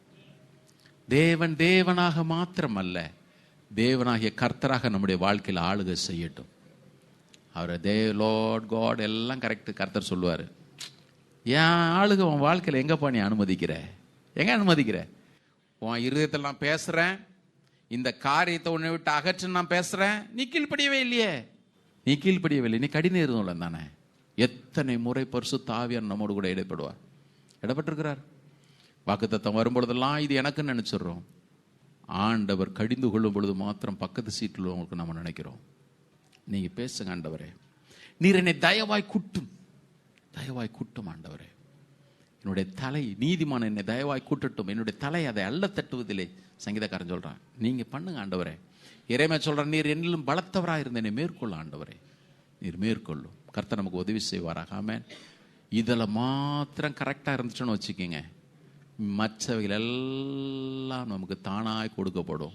தேவன் தேவனாக மாத்திரமல்ல, தேவனாகிய கர்த்தராக நம்முடைய வாழ்க்கையில் ஆளுகை செய்யட்டும். அவரை லார்ட் காட் எல்லாம் கரெக்டு. கர்த்தர் சொல்லுவார், என் ஆளுகை உன் வாழ்க்கையில் எங்கப்பா நீ அனுமதிக்கிற? எங்க அனுமதிக்கிற? உன் இருதயத்தில் நான் பேசுறேன், இந்த காரியத்தை உன்னை விட்டு அகற்று நான் பேசுறேன், நீ கீழ்ப்படியவே இல்லையே. நீ கீழ்ப்படியவே இல்லை, நீ கடின இருந்தோம் தானே. எத்தனை முறை பரிசுத்த ஆவியானவர் நம்மோடு கூட இடைப்படுவார், இடப்பட்டிருக்கிறார். வாக்குத்தத்தம் வரும்பொழுதெல்லாம் இது எனக்குன்னு நினைச்சிடுறோம். ஆண்டவர் கடிந்து கொள்ளும் பொழுது மாத்திரம் பக்கத்து சீட்டில் உள்ளவங்களுக்கு நம்ம நினைக்கிறோம். நீங்க பேசுங்க ஆண்டவரே, நீர் என்னை தயவாய் கூட்டும், தயவாய் கூட்டும் ஆண்டவரே. என்னுடைய தலை, நீதிமான் என்னை தயவாய் கூட்டட்டும், என்னுடைய தலை அதை அள்ள தட்டுவதில்லை. சங்கீதக்காரன் சொல்றான், நீங்க பண்ணுங்க ஆண்டவரே. இறைமை சொல்றான், நீர் என்னிலும் பலத்தவராக இருந்த என்னை மேற்கொள்ள ஆண்டவரே, நீர் மேற்கொள்ளும். கர்த்தர் நமக்கு உதவி செய்வாராக. ஆமென். இதில் மாத்திரம் கரெக்டாக இருந்துச்சுன்னு வச்சுக்கோங்க, மற்றவைகள் எல்லாம் நமக்கு தானாய் கொடுக்கப்படும்.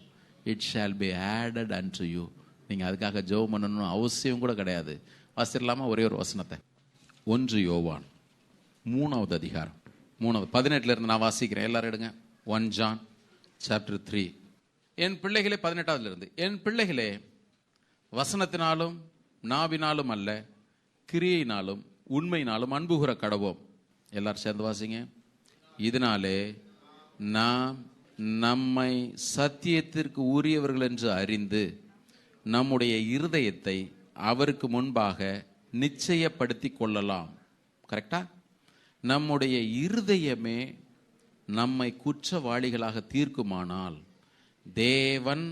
It shall be added and you. நீங்கள் அதுக்காக ஜெபம் பண்ணணும் அவசியம் கூட கிடையாது. வாசிடலாமா? ஒரே ஒரு வசனத்தை, 1 யோவான் 3வது அதிகாரம் 18 இருந்து நான் வாசிக்கிறேன், எல்லாரும் எடுங்க. 1 John chapter 3. என் பிள்ளைகளே, 18வது இருந்து, என் பிள்ளைகளே, வசனத்தினாலும் நாவினாலும் அல்ல, கிரியையினாலும் உண்மையினாலும் அன்பு கூற கடவோம். எல்லாரும் சேர்ந்து வாசிங்க. இதனாலே நாம் நம்மை சத்தியத்திற்கு உரியவர்கள் என்று அறிந்து நம்முடைய இருதயத்தை அவருக்கு முன்பாக நிச்சயப்படுத்தி கொள்ளலாம். கரெக்டா? நம்முடைய இருதயமே நம்மை குற்றவாளிகளாக தீர்க்குமானால், தேவன்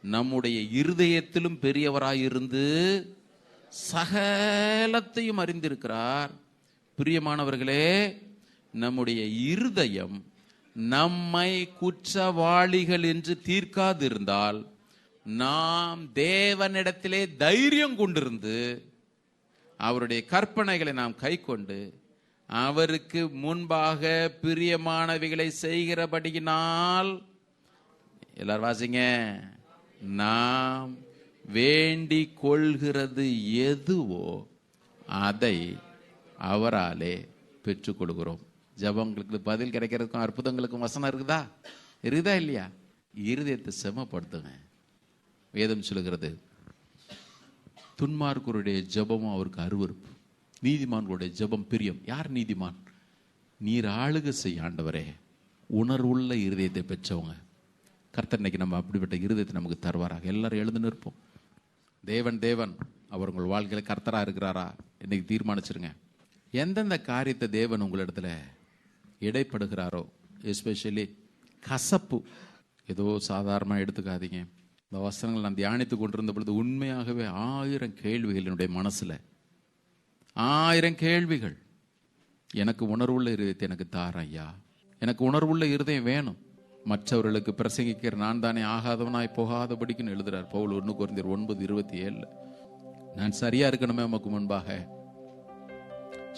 நம்முடைய இருதயத்திலும் பெரியவராயிருந்து சகலத்தையும் அறிந்திருக்கிறார். பிரியமானவர்களே, நம்முடைய இருதயம் நம்மை குற்றவாளிகள் என்று தீர்க்காதிருந்தால், நாம் தேவனிடத்திலே தைரியம் கொண்டிருந்து அவருடைய கற்பனைகளை நாம் கை கொண்டு அவருக்கு முன்பாக பிரியமானவைகளை செய்கிறபடியினால், எல்லாரும் வாசிங்க, நாம் வேண்டிக் கொள்கிறது எதுவோ அதை அவராலே பெற்றுக்கொள்கிறோம். ஜபங்களுக்கு பதில் கிடைக்கிறதுக்கும் அற்புதங்களுக்கும் வசனம் இருக்குதா? இருக்குதா இல்லையா? இருதயத்தை செமப்படுத்துங்க. வேதம் சொல்லுகிறது, துன்மார்க்கருடைய ஜபமும் அவருக்கு அருவருப்பு, நீதிமான்களுடைய ஜபம் பிரியம். யார் நீதிமான்? நீர் ஆளுகை செய்ய ஆண்டவரே. உணர்வுள்ள இருதயத்தை பெற்றவங்க கர்த்தர் இன்னைக்கு நம்ம அப்படிப்பட்ட இருதயத்தை நமக்கு தருவாராக. எல்லாரும் எழுந்து நிற்போம். தேவன் அவர் உங்கள் வாழ்க்கையில் கர்த்தராக இருக்கிறாரா இன்னைக்கு தீர்மானிச்சிருங்க. எந்தெந்த காரியத்தை தேவன் உங்களிடத்துல இடைப்படுகிறாரோ, எஸ்பெஷலி கசப்பு, ஏதோ சாதாரணமாக எடுத்துக்காதீங்க. இந்த வசனங்கள் நான் தியானித்து கொண்டிருந்த பொழுது உண்மையாகவே 1000 கேள்விகள் என்னுடைய மனசில், 1000 கேள்விகள். எனக்கு உணர்வுள்ள இருதயத்தை எனக்கு தாரேன் ஐயா, எனக்கு உணர்வுள்ள இருதயம் வேணும். மற்றவர்களுக்கு பிரசங்கிக்கிற நான் தானே ஆகாதவனாய் போகாதபடிக்குன்னு எழுதுறார் பவுல் 1 கொரிந்தியர் 9:27. நான் சரியா இருக்கணுமே உமக்கு முன்பாக.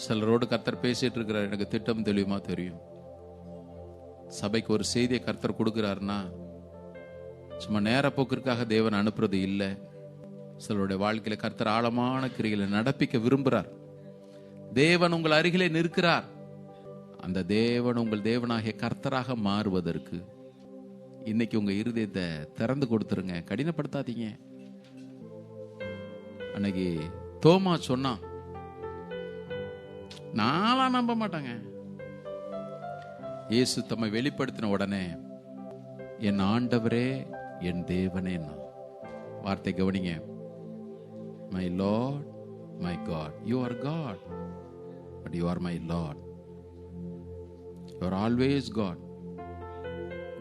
சிலரோடு கர்த்தர் பேசிட்டு இருக்கிறார், எனக்கு திட்டம் தெளிவுமா தெரியும். சபைக்கு ஒரு செய்தியை கர்த்தர் கொடுக்கிறாருன்னா சும்மா நேர போக்கிற்காக தேவன் அனுப்புறது இல்லை. சிலருடைய வாழ்க்கையில கர்த்தர் ஆழமான கிரிகளை நடப்பிக்க விரும்புகிறார். தேவன் உங்கள் அருகிலே நிற்கிறார். அந்த தேவன் உங்கள் தேவனாகிய கர்த்தராக மாறுவதற்கு இன்னைக்கு உங்க இருதயத்தை திறந்து கொடுத்துருங்க, கடினப்படுத்தாதீங்க. அன்னைக்கு தோமா சொன்னான், நான்லாம் நம்ப மாட்டாங்க. இயேசு தம்மை வெளிப்படுத்தின உடனே என் ஆண்டவரே என் தேவனே, வார்த்தை கவனிங்க, my Lord my God. You are God, but you are my Lord. You are always God,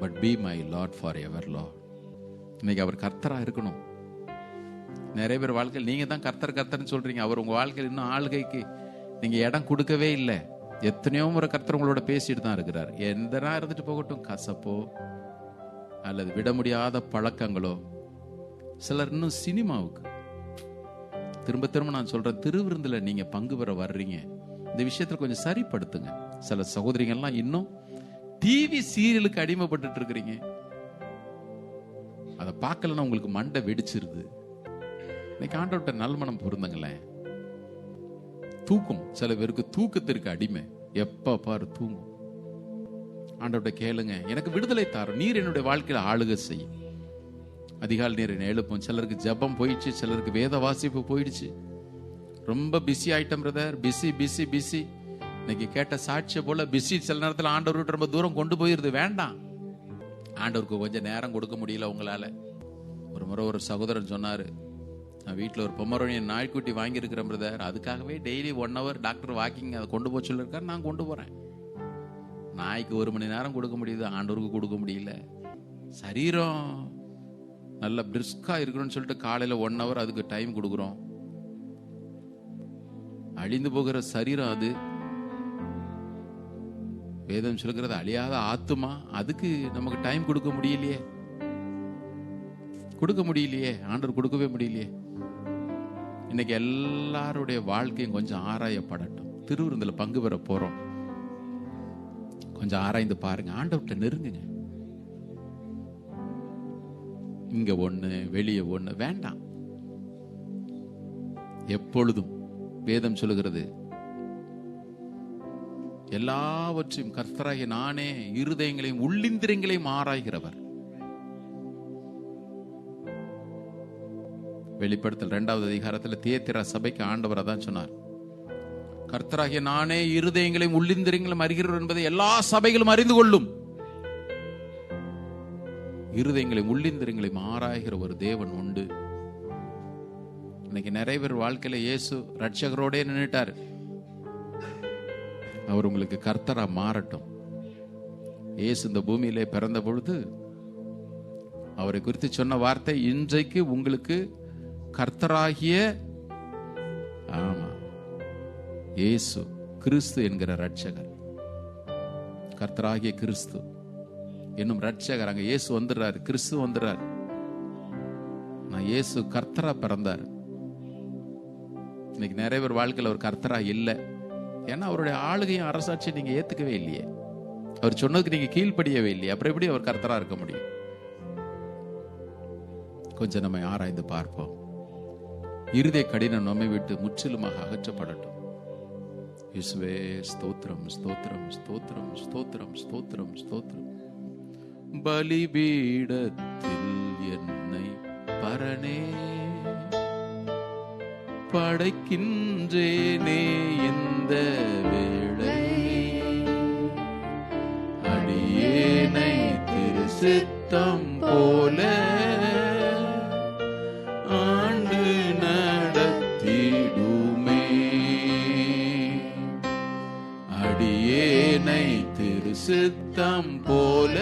but be my Lord forever, Lord. இன்னைக்கு அவர் கர்த்தரா இருக்கணும். நிறைய பேர் வாழ்க்கையில் நீங்க தான் கர்த்தர்னு சொல்றீங்க. அவர் உங்க வாழ்க்கையில் இன்னும் ஆளுகைக்கு நீங்க இடம் கொடுக்கவே இல்லை. எத்தனையோ முறை கர்த்தர் உங்களோட பேசிட்டு தான் இருக்கிறார். எந்தனா இருந்துட்டு போகட்டும், கசப்போ அல்லது விட முடியாத பழக்கங்களோ, சிலர் இன்னும் சினிமாவுக்கு திரும்ப திரும்ப நான் சொல்றேன், திருவிருந்துல நீங்க பங்கு பெற வர்றீங்க, இந்த விஷயத்துல கொஞ்சம் சரிப்படுத்துங்க. சில சகோதரிகள்லாம் இன்னும் டிவி சீரியலுக்கு அடிமைப்பட்டு இருக்கிறீங்க. அதை பார்க்கலன்னா உங்களுக்கு மண்டை வெடிச்சிருது. இன்னைக்கு ஆண்டவர்கிட்ட நல்மனம் பொருந்துங்களேன். தூக்கம், சில பேருக்கு தூக்கத்திற்கு அடிமை, எப்ப பாரு தூங்கும். ஆண்டவர்கிட்ட கேளுங்க, எனக்கு விடுதலை தாரும், நீர் என்னுடைய வாழ்க்கையில ஆளுகை செய்யும். அதிகாலை நீர் என்னை எழுப்பும். சிலருக்கு ஜெபம் போயிடுச்சு, சிலருக்கு வேத வாசிப்பு போயிடுச்சு. ரொம்ப பிஸி ஆயிட்டம் பிரதர், பிஸி பிஸி பிஸி. இன்னைக்கு கேட்ட சாட்சியை போல பிஸி சில நேரத்தில் ஆண்டவர் விட்டு ரொம்ப தூரம் கொண்டு போயிருது. வேண்டாம், ஆண்டவருக்கு கொஞ்சம் நேரம் கொடுக்க முடியல உங்களால. ஒரு முறை ஒரு சகோதரன் சொன்னாரு, நான் வீட்டில் ஒரு பொம்மரோனியன் நாய்க்குட்டி வாங்கியிருக்கிறேன் பிரதர், அதுக்காகவே டெய்லி 1 hour டாக்டர் வாக்கிங் அதை கொண்டு போக சொல்லியிருக்காரு, நான் கொண்டு போறேன். நாய்க்கு 1 மணி நேரம் கொடுக்க முடியுது, ஆண்டவருக்கு கொடுக்க முடியல. சரீரம் நல்ல பிரிஸ்கா இருக்கணும்னு சொல்லிட்டு காலையில 1 hour அதுக்கு டைம் கொடுக்குறோம். அழிந்து போகிற சரீரம் அது. வேதம் சொல்கிறது அழியாத ஆத்துமா, அதுக்கு நமக்கு டைம் கொடுக்க முடியலையே, ஆண்டவர் கொடுக்கவே முடியலையே. இன்னைக்கு எல்லாருடைய வாழ்க்கையும் கொஞ்சம் ஆராயப்படட்டும். திருவிருந்துல பங்கு பெற போறோம், கொஞ்சம் ஆராய்ந்து பாருங்க, ஆண்டவர்கிட்ட நெருங்குங்க. இங்க ஒண்ணு வெளியே ஒண்ணு வேண்டாம். எப்பொழுதும் வேதம் சொல்லுகிறது, எல்லாவற்றையும் கர்த்தராகிய நானே இருதயங்களையும் உள்ளிந்திரியங்களையும் ஆராய்கிறவர். வெளிப்படுத்தல் 2வது அதிகாரத்தில் தியத்திரா சபைக்கு ஆண்டவர் அதான் சொன்னார், கர்த்தராகிய நானே இருதயங்களையும் உள்ளிந்திரியங்களையும் அறிகிறவர் என்பதை எல்லா சபைகளும் அறிந்து கொள்ளும். இருதயங்களையும் உள்ளிந்திரியங்களையும் ஆராய்கிற ஒரு தேவன் உண்டு. இன்னைக்கு நிறைய பேர் வாழ்க்கையில இயேசு ரட்சகரோடே நின்னுட்டாரு. அவர் உங்களுக்கு கர்த்தரா மாறட்டும். இயேசு இந்த பூமியிலே பிறந்த பொழுது அவரை குறித்து சொன்ன வார்த்தை, இன்றைக்கு உங்களுக்கு கர்த்தராகிய ஆமா இயேசு கிறிஸ்து என்கிற ரட்சகர், கர்த்தராகிய கிறிஸ்து என்னும் ரட்சகர். அங்க இயேசு வந்துடுறாரு, கிறிஸ்து வந்துடுறாரு. நான் இயேசு கர்த்தரா பிறந்தார். இன்னைக்கு நிறைய பேர் வாழ்க்கையில் அவர் கர்த்தரா இல்லை. ஏன்னா அவருடைய ஆளுகையும் அரசாட்சியை நீங்க ஏத்துக்கவே இல்லையே, அவர் சொன்னதுக்கு நீங்க கீழ்ப்படியவே இல்லையே, அப்புறம் எப்படி அவர் கர்த்தரா இருக்க முடியும்? கொஞ்சம் நம்ம ஆராய்ந்து பார்ப்போம். இருதய கடினம் நம்மை விட்டு முற்றிலுமாக அகற்றப்படட்டும். இயேசுவே ஸ்தோத்திரம், ஸ்தோத்திரம், ஸ்தோத்திரம், ஸ்தோத்திரம், ஸ்தோத்திரம், ஸ்தோத்திரம். பலிபீடத்தில் என்னை பரனே படைக்கின்றேனே, இந்த வேளை அடியேனை திரு சித்தம் போல ஆண்டு நடத்திடுமே. அடியேனை திரு சித்தம் போல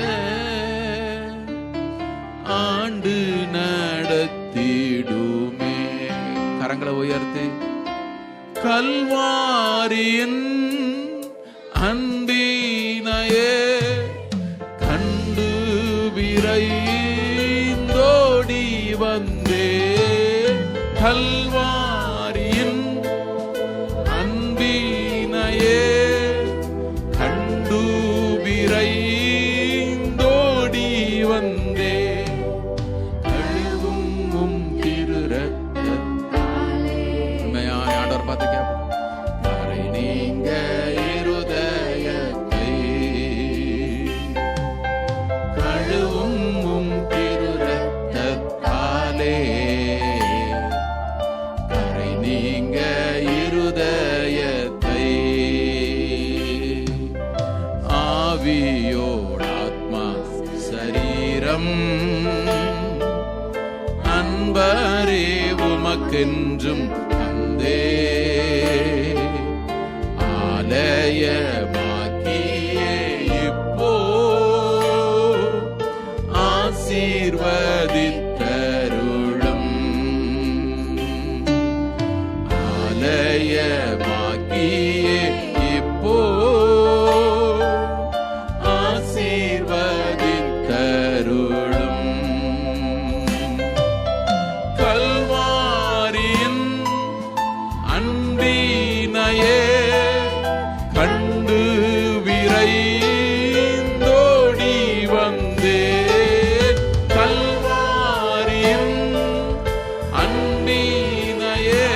ஆண்டு நடத்திடுமே. கரங்களை உயர்த்தி, கல்வாரியின் அன்பினையே கண்டு விரைந்தோடி வந்தே. கல்வாரியின் அன்பினையே கண்டு விரைந்தோடி வந்தே. கழுவும் திரு ரத்தத்தாலே ஆண்டவர் பார்த்து கேட்போம், கரை நீங்க இருதயத்தை கழுவும் திரு ரத்தத்தாலே, கரை நீங்க இருதயத்தை ஆவியோடு ஆத்மா சரீரம் அன்பரே உமக்கென்றும் தந்தே. ஆலயமாக்கியே இப்போ ஆசீர்வதித்தருளும். ஆலயமாக்கியே இப்போ ஆசீர்வதித்தருளும். கல்வாரியின் அன்பினையே கண்டு விரைந்தோடி வந்தேன். கல்வாரியின் அன்பினையே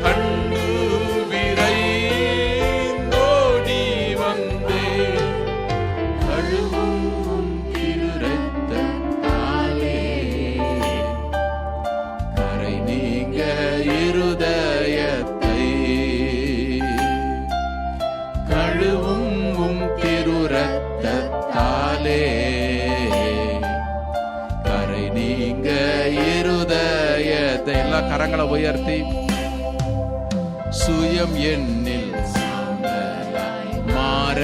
கண்டு விரைந்தோடி வந்தேன். கழுவும் இரத்தத்தாலே கரை நீங்க இருதயத்தை, கழுவும் திரு ரத்தத்தாலே கரை நீங்க இருதயத்தை. எல்லா கரங்களை உயர்த்தி சுயம் என்னில் சாம்பலாய் மாற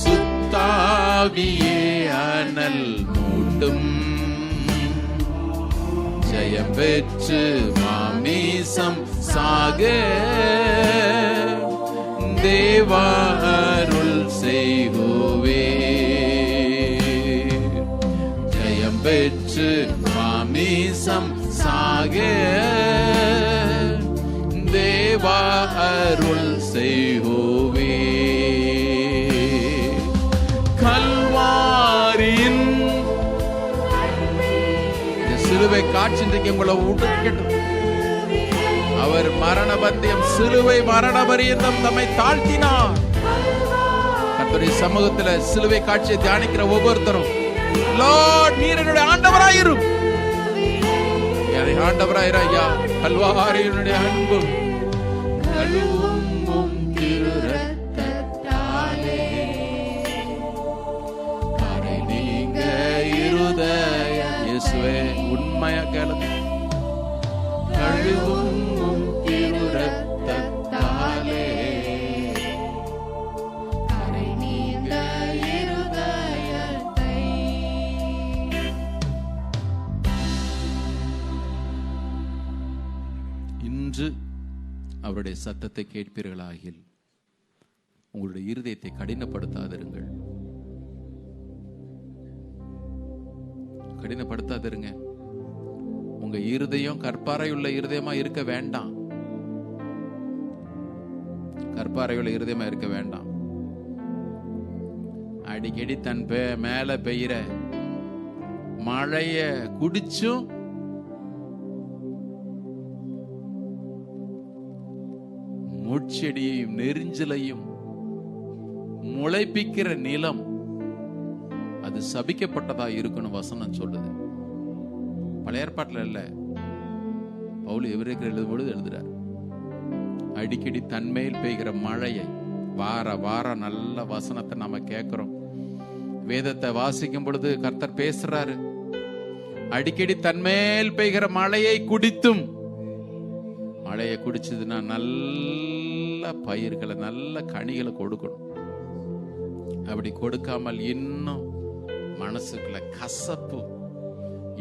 சுத்தாவியே அனல் மூட்டும். ஜெயம் பெற்று மாமீசம் சாக தேவா அருள் செய்குவே. ஜெயம் பெற்று மாமீசம் சாக தேவா அருள் செய்குவே. கல்வாரியின் சிலுவை காட்சி இன்றைக்கு உங்களை உடுக்கட்டும். அவர் மரண பந்தயம் சிலுவை மரண பரியந்தம் தம்மை தாழ்த்தினார். கர்த்தருடைய சமூகத்தில் சிலுவை காட்சியை தியானிக்கிற ஒவ்வொருத்தரும், லார்ட் நீர் என்னுடைய ஆண்டவராயிரும், ஆண்டவராயிரும் ஐயா. கல்வாரியினுடைய அன்பு கழுவும் திரு ரத்தத்தாலே கரை நீங்க இருதய. இயேசுவே உண்மையா கேளுங்க. கழுவும் திரு ரத்தத்தாலே கரை நீங்க இருதயத்தை. இன்று அவருடைய சத்தத்தை கேட்பீர்களாகில் உங்களுடைய இருதயத்தை கடினப்படுத்தாதிருங்கள். கடினப்படுத்தாதிருங்க. உங்க இருதயம் கற்பாறையுள்ள இருதயமா இருக்க வேண்டாம். கற்பாறையுள்ள இருதயமா இருக்க வேண்டாம். அடிக்கடி தன் மேல பெய்கிற மழைய குடிச்சும் முட்செடியையும் நெரிஞ்சலையும் முளைப்பிக்கிற நிலம் அது சபிக்கப்பட்டதா இருக்கணும் வசனம் சொல்லுது. பழைய ஏற்பாட்டுல இல்ல, பவுல் எபிரேயருக்கு எழுதும்போது எழுதுறார். அடிக்கடி தன்மேல் பெய்கிற மழையை வார வாரம் நல்ல வசனத்தை நாம கேட்கிறோம். வேதத்தை வாசிக்கும் பொழுது கர்த்தர் பேசுறாரு. அடிக்கடி தன்மேல் பெய்கிற மழையை குடித்தும், மழையை குடிச்சதுன்னா நல்ல பயிர்களை நல்ல கனிகளை கொடுக்கணும். அப்படி கொடுக்காமல் இன்னும் மனசுக்குள்ள கசப்பு,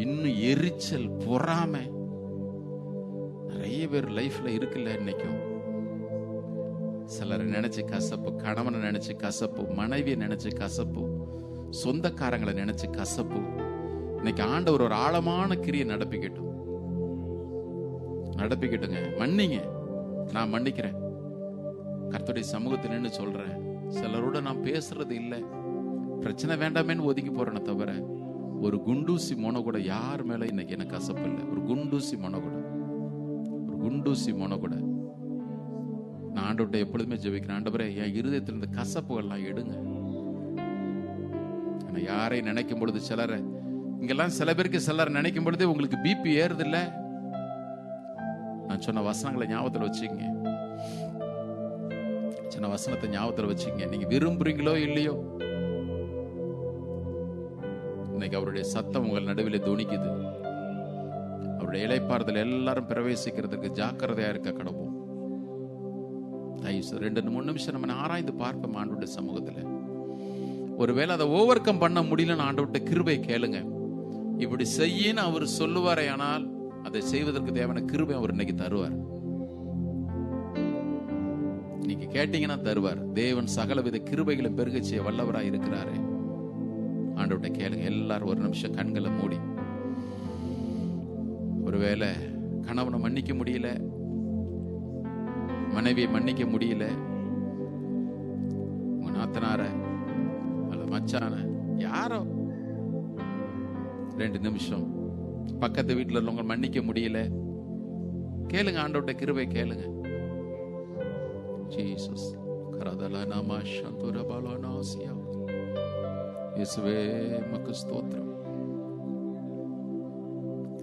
இன்னும் எரிச்சல், பொறாமை நிறைய பேர் லைஃப்ல இருக்குல்ல. இன்னைக்கும் சிலரை நினைச்சு கசப்பு, கணவனை நினைச்சு கசப்பு, மனைவியை நினைச்சு கசப்பு, சொந்தக்காரங்களை நினைச்சு கசப்பு. இன்னைக்கு ஆண்டவர் ஒரு ஆழமான கிரியை நடப்பிக்கட்டுங்க. மன்னிங்க, நான் மன்னிக்கிறேன். கர்த்தருடைய சமூகத்தில் நின்று சொல்றேன். சிலரோட நான் பேசுறது இல்லை, பிரச்சனை வேண்டாமேன்னு ஒதுங்கி போறேன்னு தவிர ஒரு குண்டூசி மொன கூட யார் மேல இன்னைக்கு எனக்கு கசப்பு இல்லை. ஒரு குண்டூசி மொன கூட நான் ஆண்டவர்கிட்ட எப்பொழுதுமே ஜெபிக்கிறேன். ஆண்டவரே, என் இருதயத்தில் இந்த கசப்புகள்லாம் எடுங்க. யாரை நினைக்கும் பொழுது சிலரை இங்கெல்லாம் சில பேருக்கு சிலர் நினைக்கும் பொழுதே உங்களுக்கு பிபி ஏறுது இல்ல. நான் சொன்ன வசனங்களை ஞாபகத்தில் வச்சுங்க. சின்ன வசனத்தை ஞாபகத்தில் வச்சுங்க. நீங்க விரும்புறீங்களோ இல்லையோ, இன்னைக்கு அவருடைய சத்தம் உங்கள் நடுவில் துணிக்குது. அவருடைய இளைப்பாறுதல் எல்லாரும் பிரவேசிக்கிறதுக்கு ஜாக்கிரதையா இருக்க கடவுள். 2-3 நிமிஷம் நம்ம ஆராய்ந்து பார்ப்போம் ஆண்டவருடைய சமூகத்துல. ஒருவேளை அதை ஓவர் கம் பண்ண முடியலன்னு ஆண்டவர்கிட்ட கிருபை கேளுங்க. இப்படி செய்யின்னு அவர் சொல்லுவாரே, ஆனால் அதை செய்வதற்கு தேவையான கிருபை அவர் இன்னைக்கு தருவார். நீங்க கேட்டீங்கன்னா தருவார். தேவன் சகலவித கிருபைகளை பெருக செய்ய வல்லவராய் இருக்கிறாரு. ஆண்டவர்கிட்ட கேளுங்க. எல்லாரும் ஒரு நிமிஷம் கண்களை மூடி. ஒருவேளை கணவனை மன்னிக்க முடியல, மனைவியை மன்னிக்க முடியல, உங்க நாத்தனார அல்லது மச்சான யாரோ 2 நிமிஷம் பக்கத்து வீட்டுல உள்ளவங்க மன்னிக்க முடியல, கேளுங்க. ஆண்டவர்கிட்ட கிருபை கேளுங்க. ஜீசஸ் கரதலனாமா சந்துரபலனாசியா. இயேசுவே மக்கு ஸ்தோத்திரம்.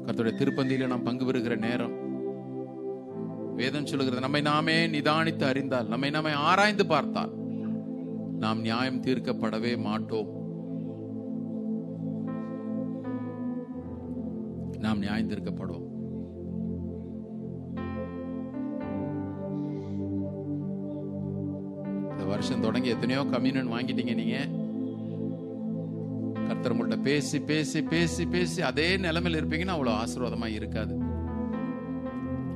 கர்த்தருடைய திருப்பந்தியில நாம் பங்கு பெறுகிற நேரம் வேதம் சொல்லுகிறது, நம்மை நாமே நிதானித்து அறிந்தால், நம்மை நாமே ஆராய்ந்து பார்த்தால் நாம் நியாயம் தீர்க்கப்படவே மாட்டோம். நாம் நியாயம் தீர்க்கப்படுவோம். இந்த வருஷம் தொடங்கி எத்தனையோ கம்யூனியன் வாங்கிட்டீங்க. நீங்க கர்த்தர் உங்கள்ட்ட பேசி பேசி பேசி பேசி அதே நிலைமையில் இருப்பீங்கன்னா அவ்வளவு ஆசீர்வாதமா இருக்காது.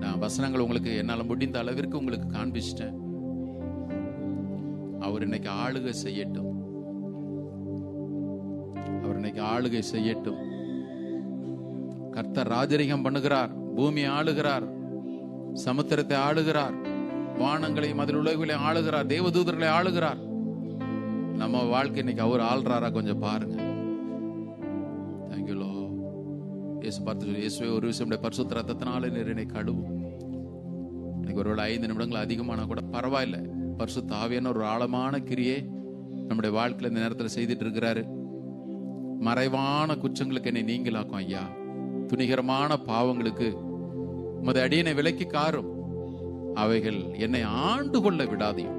நான் வசனங்கள் உங்களுக்கு என்னால முடிந்த அளவிற்கு உங்களுக்கு காண்பிச்சிட்டேன். அவர் இன்னைக்கு ஆளுகை செய்யட்டும். அவர் இன்னைக்கு ஆளுகை செய்யட்டும். கர்த்தர் ராஜரிகம் பண்ணுகிறார். பூமியை ஆளுகிறார், சமுத்திரத்தை ஆளுகிறார், வானங்களையும் அதில் உலகளை ஆளுகிறார், தேவதூதர்களை ஆளுகிறார். நம்ம வாழ்க்கை இன்னைக்கு அவர் ஆள்றாரா கொஞ்சம் பாருங்க. Thank you low. இயேசு பார்த்து சொல்லி, இயேசுவே ஒரு விஷயம் பரிசுத்த ரத்தத்தினால நீர் என்னை கழுவும். இன்னைக்கு ஒருவேளை 5 நிமிடங்கள் அதிகமானா கூட பரவாயில்ல. பரிசுத்த ஆவியான ஒரு ஆழமான கிரியை நம்முடைய வாழ்க்கையில இந்த நேரத்தில் செய்துட்டு இருக்கிறாரு. மறைவான குற்றங்களுக்கு என்னை நீங்களாக்கும் ஐயா. துணிகரமான பாவங்களுக்கு உமது அடியனை விலக்கி காரும். அவைகள் என்னை ஆண்டு கொள்ள விடாதையும்.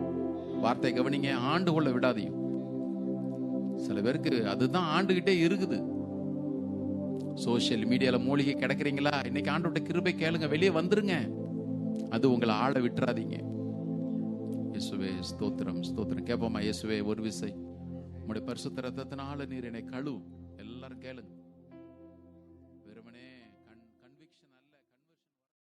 வார்த்தை கவனிங்க, ஆண்டு கொள்ள விடாதையும். சில பேருக்கு அதுதான் ஆண்டுகிட்டே இருக்குது. சோசியல் மீடியால மூலிகை கிடக்குறீங்களா? இன்னைக்கு ஆண்டவருடைய கிருபை கேளுங்க, வெளியே வந்துருங்க. அது உங்களை ஆள விட்டுறாதீங்க. இயேசுவே ஸ்தோத்திரம் ஸ்தோத்திரம். கேட்போமா? இயேசுவே ஒரு விசை உம்முடைய பரிசுத்த ரத்தத்தினால நீர் என்னை கழுவும். எல்லாரும் கேளுங்க.